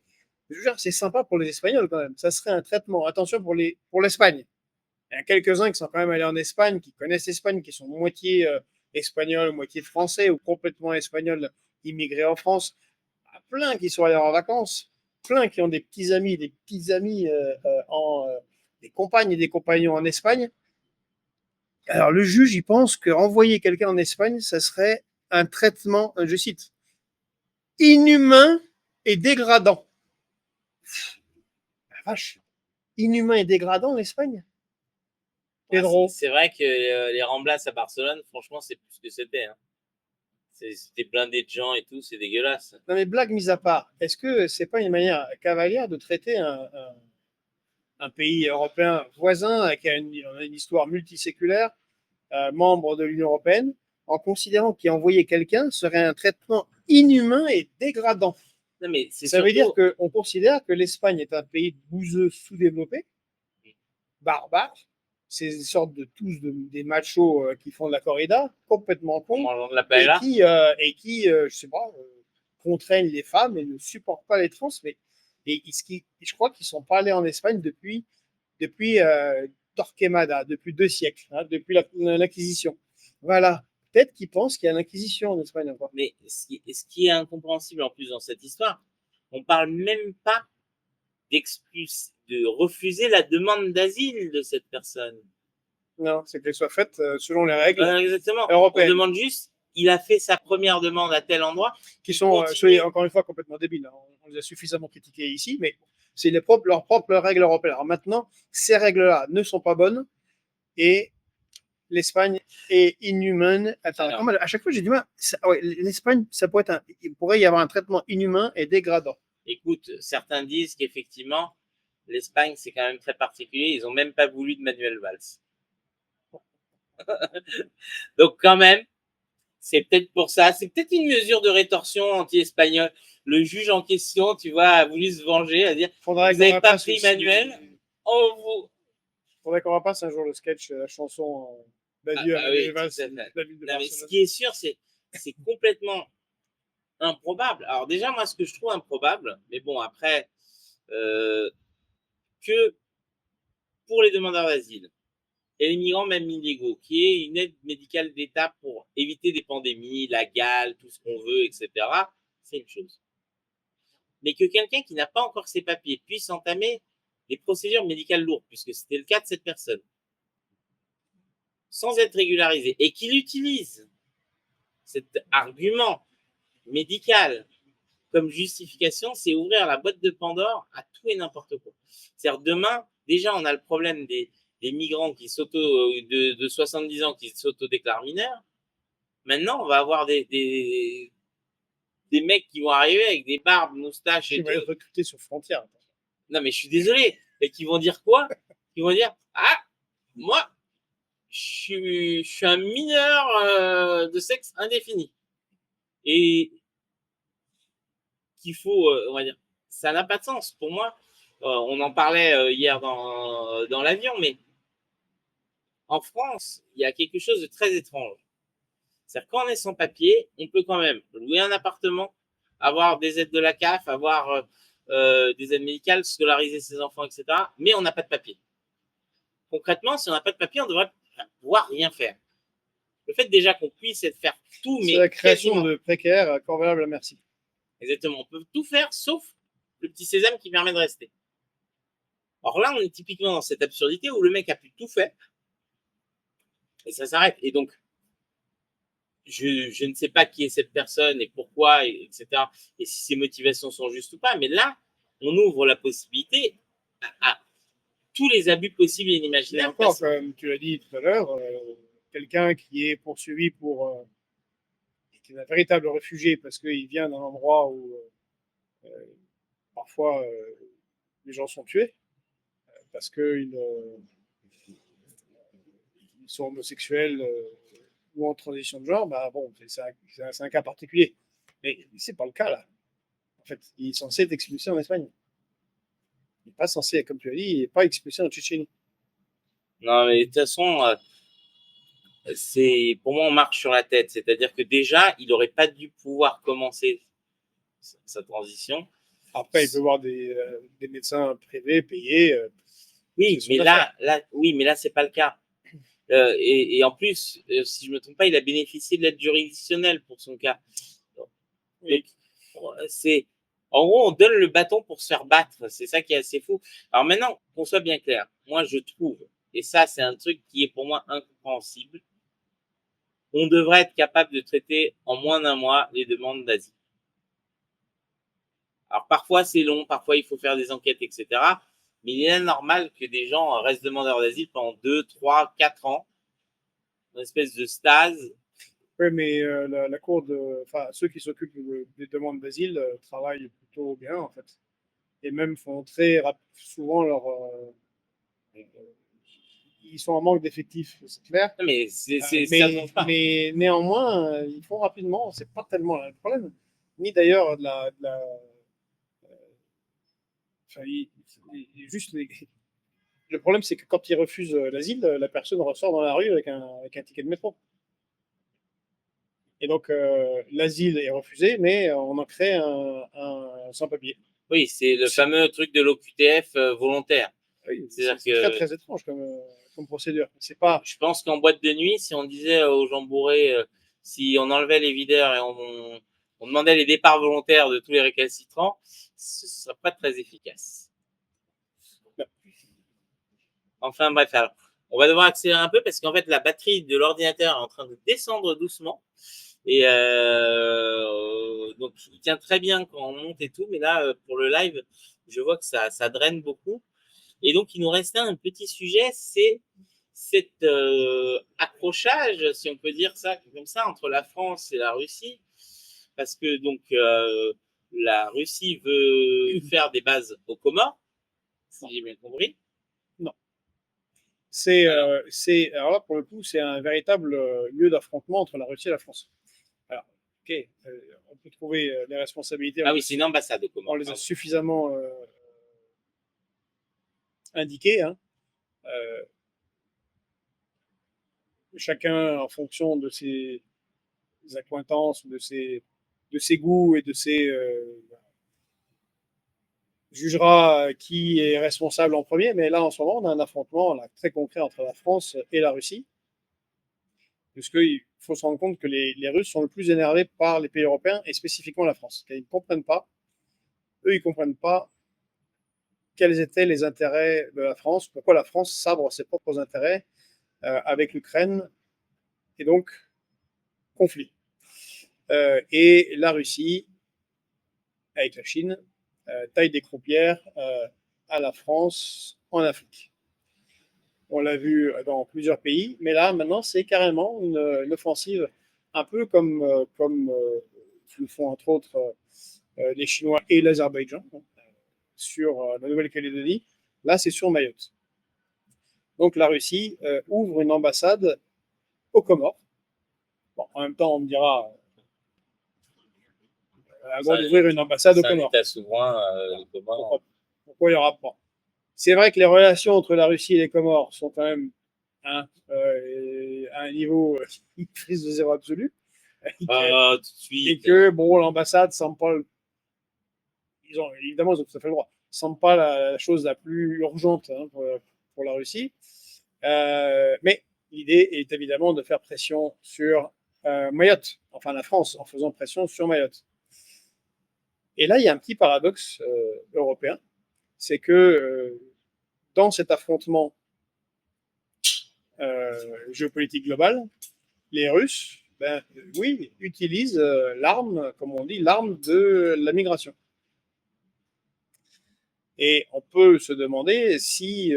je veux dire, c'est sympa pour les Espagnols quand même. Ça serait un traitement, attention pour l'Espagne. Il y a quelques-uns qui sont quand même allés en Espagne, qui connaissent l'Espagne, qui sont moitié espagnols, moitié français ou complètement espagnols immigrés en France. Plein qui sont allés en vacances, plein qui ont des petits amis des compagnes et des compagnons en Espagne. Alors le juge, il pense que renvoyer quelqu'un en Espagne, ça serait un traitement, je cite, inhumain et dégradant. La vache, inhumain et dégradant l'Espagne. Pedro. C'est vrai que les Ramblas à Barcelone, franchement, c'est plus ce que c'était. Hein. C'était blindé de gens et tout, c'est dégueulasse. Non, mais blague mise à part, est-ce que c'est pas une manière cavalière de traiter un pays européen voisin qui a une histoire multiséculaire, membre de l'Union européenne, en considérant qu'y envoyer quelqu'un serait un traitement inhumain et dégradant? Non, mais c'est Ça veut dire surtout. qu'on considère que l'Espagne est un pays bouseux sous-développé, barbare, c'est une sorte de tous des machos qui font de la corrida, complètement En cons, mangeant de la et paella. qui je sais pas, contraignent les femmes et ne supportent pas les trans. Mais je crois qu'ils sont pas allés en Espagne depuis Torquemada, depuis 2 siècles, hein, depuis l'Inquisition. Voilà. Peut-être qu'ils pensent qu'il y a l'Inquisition en Espagne encore. Mais ce qui est incompréhensible en plus dans cette histoire, on parle même pas de refuser la demande d'asile de cette personne. Non, c'est qu'elle soit faite selon les règles Exactement. européennes. On demande juste, il a fait sa première demande à tel endroit. Qui sont, soyez encore une fois, complètement débiles. Hein. On les a suffisamment critiqués ici, mais c'est leurs propres règles européennes. Alors maintenant, ces règles-là ne sont pas bonnes et l'Espagne est inhumaine. Attends, à chaque fois, j'ai du mal. Ouais, l'Espagne, il pourrait y avoir un traitement inhumain et dégradant. Écoute, certains disent qu'effectivement, l'Espagne, c'est quand même très particulier. Ils n'ont même pas voulu de Manuel Valls. Donc quand même, c'est peut-être pour ça. C'est peut-être une mesure de rétorsion anti-espagnole. Le juge en question, tu vois, a voulu se venger, à dire, vous n'avez pas pris Manuel, on vous... Faudrait qu'on repasse un jour le sketch, la chanson d'adieu à Manuel Valls, la ville de Barcelone. Ce qui est sûr, c'est complètement improbable. Alors déjà, moi, ce que je trouve improbable, mais bon, après, que pour les demandeurs d'asile et les migrants même illégaux, qui est une aide médicale d'État pour éviter des pandémies, la gale, tout ce qu'on veut, etc., c'est une chose. Mais que quelqu'un qui n'a pas encore ses papiers puisse entamer des procédures médicales lourdes, puisque c'était le cas de cette personne, sans être régularisé, et qu'il utilise cet argument médical comme justification, c'est ouvrir la boîte de Pandore à tout et n'importe quoi. C'est-à-dire demain, déjà, on a le problème des migrants qui de 70 ans qui s'auto-déclarent mineurs. Maintenant, on va avoir des mecs qui vont arriver avec des barbes, moustaches et tout. Qui vont être recrutés sur frontière. Non, mais je suis désolé. Et qui vont dire quoi? Ils vont dire, ah, moi, je suis un mineur de sexe indéfini. Et qu'il faut, on va dire, ça n'a pas de sens. Pour moi, on en parlait hier dans l'avion, mais en France, il y a quelque chose de très étrange. C'est-à-dire quand on est sans papier, on peut quand même louer un appartement, avoir des aides de la CAF, avoir des aides médicales, scolariser ses enfants, etc. Mais on n'a pas de papier. Concrètement, si on n'a pas de papier, on devrait pouvoir rien faire. Le fait déjà qu'on puisse faire tout, mais c'est la création de précaires convenables à merci. Exactement, on peut tout faire sauf le petit sésame qui permet de rester. Or là, on est typiquement dans cette absurdité où le mec a pu tout faire et ça s'arrête. Et donc, je ne sais pas qui est cette personne et pourquoi, etc. Et si ses motivations sont justes ou pas, mais là, on ouvre la possibilité à tous les abus possibles et inimaginables. Et encore, comme tu l'as dit tout à l'heure, quelqu'un qui est poursuivi pour qui est un véritable réfugié parce qu'il vient d'un endroit où parfois les gens sont tués parce qu'ils sont homosexuels ou en transition de genre, bah bon, c'est un cas particulier. Mais c'est pas le cas là. En fait, il est censé être expulsé en Espagne. Il n'est pas censé, comme tu as dit, il n'est pas expulsé en Tchétchénie. Non, mais de toute façon, pour moi, on marche sur la tête. C'est-à-dire que déjà, il n'aurait pas dû pouvoir commencer sa transition. Après, il peut y avoir des médecins privés payés. Oui, mais là, c'est pas le cas. Et en plus, si je me trompe pas, il a bénéficié de l'aide juridictionnelle pour son cas. Donc, c'est, en gros, on donne le bâton pour se faire battre. C'est ça qui est assez fou. Alors maintenant, qu'on soit bien clair, moi, je trouve, et ça, c'est un truc qui est pour moi incompréhensible, on devrait être capable de traiter en moins d'un mois les demandes d'asile. Alors parfois, c'est long, parfois, il faut faire des enquêtes, etc. Mais il est normal que des gens restent demandeurs d'asile pendant 2, 3, 4 ans, une espèce de stase, Oui, mais la cour enfin, ceux qui s'occupent des demandes d'asile travaillent plutôt bien, en fait. Et même font souvent ils sont en manque d'effectifs, c'est clair. Non, mais Mais néanmoins, ils font rapidement. C'est pas tellement le problème. Ni d'ailleurs enfin, juste le problème, c'est que quand ils refusent l'asile, la personne ressort dans la rue avec un ticket de métro. Et donc, l'asile est refusé, mais on en crée un sans-papier. Oui, c'est le C'est fameux truc de l'OQTF volontaire. oui, C'est-à-dire c'est très, que très étrange comme procédure. C'est pas. je pense qu'en boîte de nuit, si on disait aux gens bourrés, si on enlevait les videurs et on demandait les départs volontaires de tous les récalcitrants, ce ne serait pas très efficace. Enfin bref, alors, on va devoir accélérer un peu parce qu'en fait, la batterie de l'ordinateur est en train de descendre doucement. Et donc, il tient très bien quand on monte et tout, mais là, pour le live, je vois que ça draine beaucoup. Et donc, il nous restait un petit sujet, c'est cet accrochage, si on peut dire ça comme ça, entre la France et la Russie. Parce que donc, la Russie veut faire des bases aux Comores, si j'ai bien compris. Non. Alors, Alors là, pour le coup, c'est un véritable lieu d'affrontement entre la Russie et la France. Alors, ok, on peut trouver les responsabilités. ah oui, c'est une ambassade aux On Comores. les a Pardon. suffisamment indiquées, hein. Euh, Chacun, en fonction de ses accointances, de ses goûts et de ses jugera qui est responsable en premier. Mais là, en ce moment, on a un affrontement là, très concret entre la France et la Russie. Puisqu'il faut se rendre compte que les Russes sont le plus énervés par les pays européens et spécifiquement la France. Car ils ne comprennent pas, eux, ils ne comprennent pas quels étaient les intérêts de la France, pourquoi la France sabre ses propres intérêts avec l'Ukraine et donc conflit. Et la Russie, avec la Chine, taille des croupières à la France en Afrique. On l'a vu dans plusieurs pays, mais là, maintenant, c'est carrément une offensive, un peu comme le font entre autres les Chinois et l'Azerbaïdjan sur la Nouvelle-Calédonie. Là, c'est sur Mayotte. Donc la Russie ouvre une ambassade aux Comores. Bon, en même temps, on me dira, à le droit d'ouvrir une ambassade aux C'est un Comores. État souverain, les Comores. Pourquoi il n'y aura pas? C'est vrai que les relations entre la Russie et les Comores sont quand même à un niveau crise de zéro absolu. Tout de suite. Et que, bon, l'ambassade semble pas. Évidemment, ils ont tout à fait le droit. Semble pas la chose la plus urgente hein, pour la Russie. Mais l'idée est évidemment de faire pression sur Mayotte, enfin la France, en faisant pression sur Mayotte. Et là, il y a un petit paradoxe européen, c'est que dans cet affrontement géopolitique global, les Russes, ben, oui, utilisent l'arme, comme on dit, l'arme de la migration. Et on peut se demander si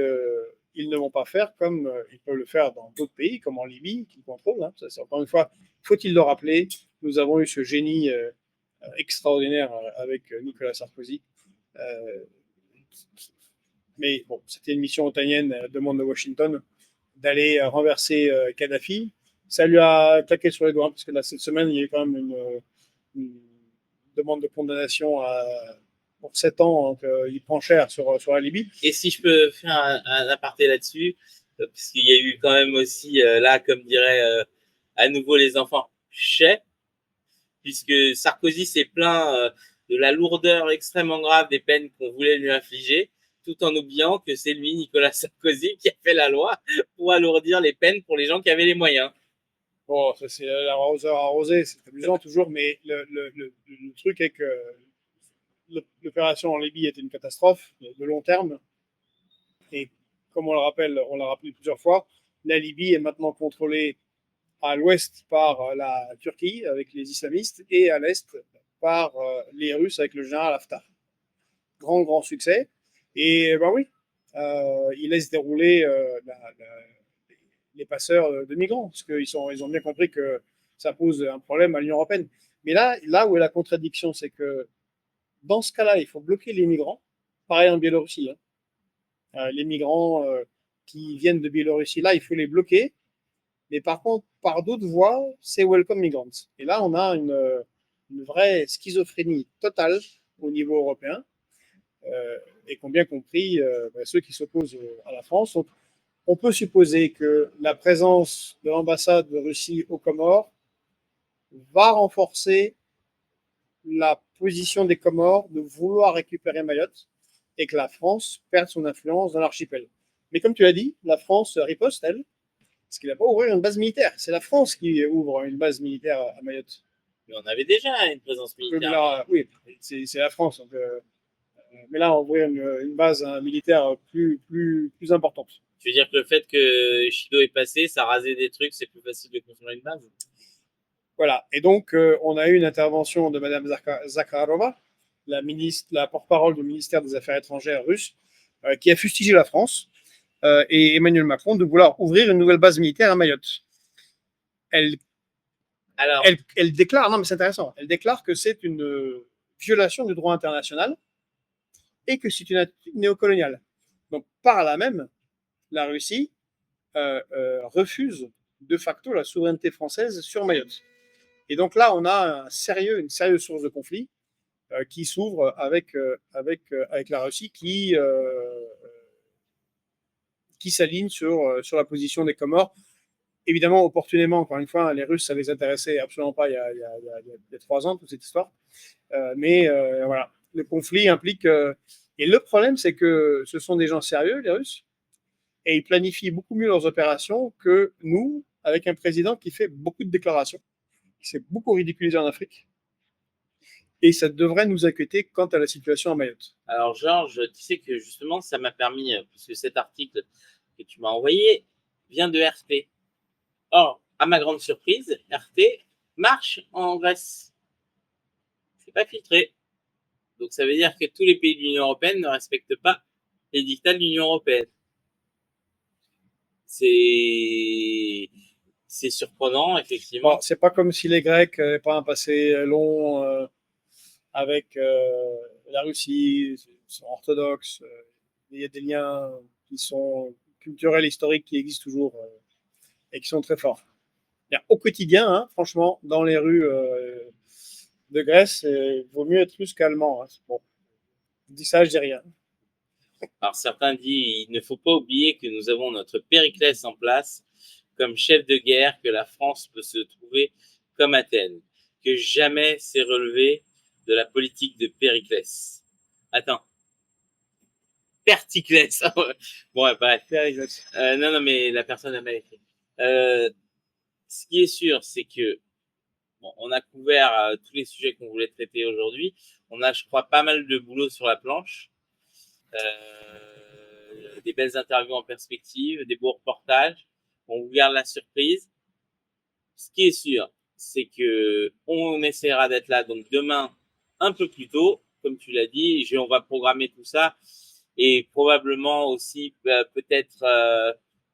ils ne vont pas faire comme ils peuvent le faire dans d'autres pays, comme en Libye, qu'ils contrôlent. Hein. Ça, c'est encore une fois, faut-il le rappeler, nous avons eu ce génie extraordinaire avec Nicolas Sarkozy. Mais bon, c'était une mission otanienne, demande de Washington, d'aller renverser Kadhafi. Ça lui a claqué sur les doigts, parce que là, cette semaine, il y a eu quand même une demande de condamnation pour 7 ans, donc il prend cher sur la Libye. Et si je peux faire un aparté là-dessus, parce qu'il y a eu quand même aussi, là, comme dirait à nouveau les enfants, chais, puisque Sarkozy s'est plaint de la lourdeur extrêmement grave des peines qu'on voulait lui infliger, tout en oubliant que c'est lui, Nicolas Sarkozy, qui a fait la loi pour alourdir les peines pour les gens qui avaient les moyens. Bon, ça c'est l'arroseur arrosé, c'est amusant toujours, mais le truc est que l'opération en Libye était une catastrophe de long terme. Et comme on l'a rappelé plusieurs fois, la Libye est maintenant contrôlée à l'ouest par la Turquie avec les islamistes et à l'est par les Russes avec le général Haftar. Grand, grand succès. Et ben oui, ils laissent dérouler les passeurs de migrants, parce qu'ils ils ont bien compris que ça pose un problème à l'Union européenne. Mais là où est la contradiction, c'est que dans ce cas-là, il faut bloquer les migrants. Pareil en Biélorussie. Les migrants qui viennent de Biélorussie, là, il faut les bloquer. Mais par contre, par d'autres voies, c'est Welcome Migrants. Et là, on a une vraie schizophrénie totale au niveau européen. Et qu'ont bien compris ceux qui s'opposent à la France. Donc, on peut supposer que la présence de l'ambassade de Russie aux Comores va renforcer la position des Comores de vouloir récupérer Mayotte et que la France perde son influence dans l'archipel. Mais comme tu l'as dit, la France riposte, elle, parce qu'il n'a pas ouvert une base militaire. C'est la France qui ouvre une base militaire à Mayotte. Mais on avait déjà une présence militaire. Là, oui, c'est la France. Donc, mais là, on ouvre une base militaire plus importante. Tu veux dire que le fait que Shido est passé, ça rasait des trucs, c'est plus facile de construire une base? Voilà. Et donc, on a eu une intervention de Mme Zakharova, la porte-parole du ministère des Affaires étrangères russe, qui a fustigé la France et Emmanuel Macron de vouloir ouvrir une nouvelle base militaire à Mayotte. Elle déclare, non mais c'est intéressant, elle déclare que c'est une violation du droit international et que c'est une attitude néocoloniale. Donc, par là même, la Russie refuse de facto la souveraineté française sur Mayotte. Et donc là, on a une sérieuse source de conflit qui s'ouvre avec la Russie qui s'aligne sur la position des Comores. Évidemment, opportunément, encore une fois, les Russes, ça les intéressait absolument pas il y a 3 ans, toute cette histoire. Mais voilà, le conflit implique... et le problème, c'est que ce sont des gens sérieux, les Russes, et ils planifient beaucoup mieux leurs opérations que nous, avec un président qui fait beaucoup de déclarations, qui s'est beaucoup ridiculisé en Afrique. Et ça devrait nous inquiéter quant à la situation à Mayotte. Alors, Georges, tu sais que justement, ça m'a permis, puisque cet article que tu m'as envoyé vient de RT. Or, à ma grande surprise, RT marche en Grèce. C'est pas filtré. Donc, ça veut dire que tous les pays de l'Union européenne ne respectent pas les dictats de l'Union européenne. C'est surprenant, effectivement. Bon, c'est pas comme si les Grecs n'avaient pas un passé long avec la Russie, ils sont orthodoxes. Il y a des liens qui sont culturels, historiques, qui existent toujours et qui sont très forts. Au quotidien, hein, franchement, dans les rues de Grèce, il vaut mieux être russe qu'allemand. Hein. Bon, je dis ça, je dis rien. Alors certains disent, il ne faut pas oublier que nous avons notre Périclès en place comme chef de guerre, que la France peut se trouver comme Athènes, que jamais s'est relevé de la politique de Périclès. Attends. Perticlès. Bon, ouais, bref. Périclès. Non, mais la personne a mal écrit. Ce qui est sûr, c'est que bon, on a couvert tous les sujets qu'on voulait traiter aujourd'hui. On a, je crois, pas mal de boulot sur la planche. Des belles interviews en perspective, des beaux reportages. On vous garde la surprise. Ce qui est sûr, c'est que on essaiera d'être là donc demain un peu plus tôt, comme tu l'as dit. On va programmer tout ça et probablement aussi peut-être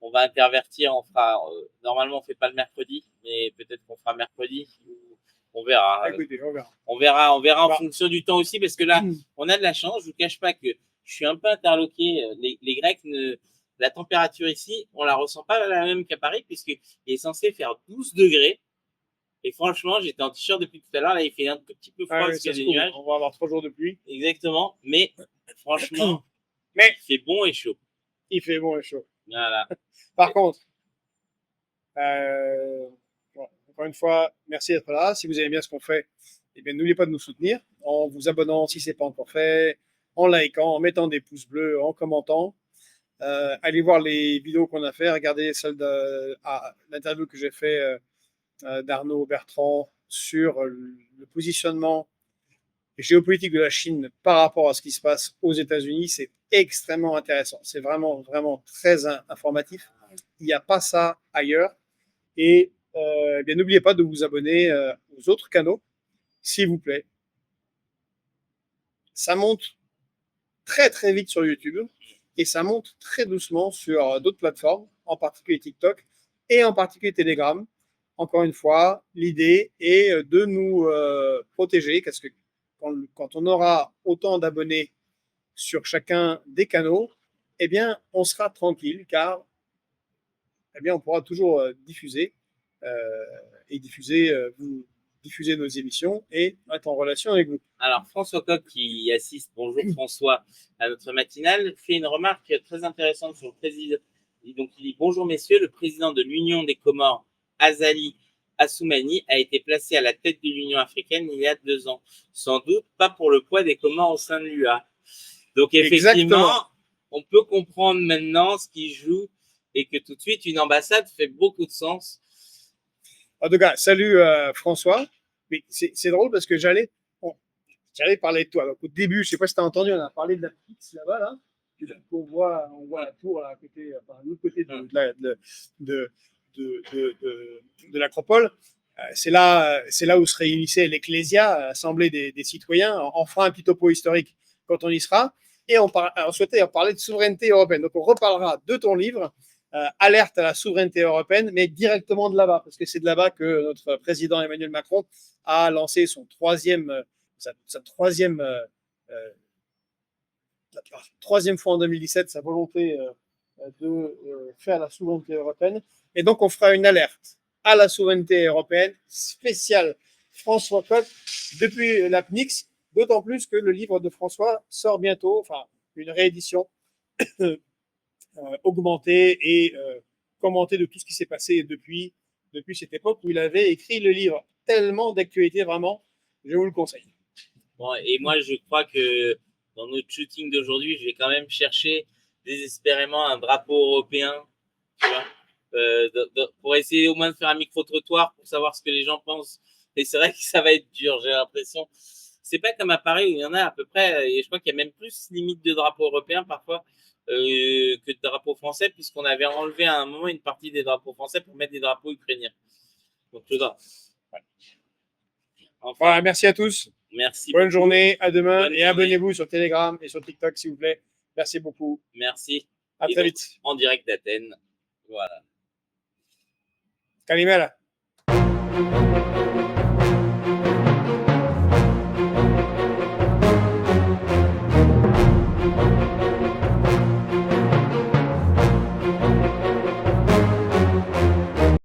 on va intervertir. On fera normalement on fait pas le mercredi, mais peut-être qu'on fera mercredi. On verra. Écoutez, on verra. On verra en fonction du temps aussi, parce que là, on a de la chance. Je vous cache pas que je suis un peu interloqué. Les Grecs, la température ici, on la ressent pas la même qu'à Paris, puisqu'il est censé faire 12 degrés. Et franchement, j'étais en t-shirt depuis tout à l'heure. Là, il fait un tout petit peu froid parce qu'il y a des nuages. On va avoir 3 jours de pluie. Exactement. Mais franchement, il fait bon et chaud. Il fait bon et chaud. Voilà. Par contre, encore une fois, merci d'être là. Si vous aimez bien ce qu'on fait, eh bien, n'oubliez pas de nous soutenir en vous abonnant si ce n'est pas encore fait, en likant, en mettant des pouces bleus, en commentant. Allez voir les vidéos qu'on a fait. Regardez celle de l'interview que j'ai fait d'Arnaud Bertrand sur le positionnement géopolitique de la Chine par rapport à ce qui se passe aux États-Unis. C'est extrêmement intéressant. C'est vraiment, vraiment très informatif. Il n'y a pas ça ailleurs. Et bien, n'oubliez pas de vous abonner aux autres canaux, s'il vous plaît. Ça monte très, très vite sur YouTube et ça monte très doucement sur d'autres plateformes, en particulier TikTok et en particulier Telegram. encore une fois, l'idée est de nous protéger, parce que quand on aura autant d'abonnés sur chacun des canaux, eh bien, on sera tranquille, car eh bien, on pourra toujours diffuser vous diffuser nos émissions et être en relation avec vous. Alors, François Coq, qui assiste, bonjour François, à notre matinale, fait une remarque très intéressante sur le président. Donc, il dit: bonjour messieurs, le président de l'Union des Comores, Azali Assoumani, a été placé à la tête de l'Union africaine il y a 2 ans. Sans doute pas pour le poids des Comores au sein de l'UA. Donc, effectivement, Exactement. on peut comprendre maintenant ce qui joue et que tout de suite, une ambassade fait beaucoup de sens. En tout cas, salut François. Mais c'est drôle parce que j'allais parler de toi. Donc, au début, je sais pas si tu as entendu, on a parlé de la Pix là-bas, là. On voit la tour là, à côté, enfin, de l'autre côté de l'acropole. C'est là où se réunissait l'Ecclésia, l'Assemblée des citoyens. On fera un petit topo historique quand on y sera. Et on souhaitait parler de souveraineté européenne. Donc, on reparlera de ton livre, Alerte à la souveraineté européenne, mais directement de là-bas, parce que c'est de là-bas que notre président Emmanuel Macron a lancé sa troisième fois en 2017 sa volonté de faire la souveraineté européenne. Et donc, on fera une alerte à la souveraineté européenne spéciale François Coq depuis la PNIX, d'autant plus que le livre de François sort bientôt, enfin, une réédition augmentée et commentée de tout ce qui s'est passé depuis cette époque où il avait écrit le livre. Tellement d'actualité, vraiment, je vous le conseille. Bon, et moi, je crois que dans notre shooting d'aujourd'hui, je vais quand même chercher désespérément un drapeau européen, tu vois, pour essayer au moins de faire un micro-trottoir pour savoir ce que les gens pensent. Et c'est vrai que ça va être dur, j'ai l'impression. C'est pas comme à Paris où il y en a à peu près, et je crois qu'il y a même plus limite de drapeaux européens parfois que de drapeaux français, puisqu'on avait enlevé à un moment une partie des drapeaux français pour mettre des drapeaux ukrainiens. Donc, je dois. Enfin, voilà, merci à tous. Merci. Bonne journée, à demain. Bonne et journée. Abonnez-vous sur Telegram et sur TikTok, s'il vous plaît. Merci beaucoup. Merci. À et très donc, vite. En direct d'Athènes. Voilà. Kalimera.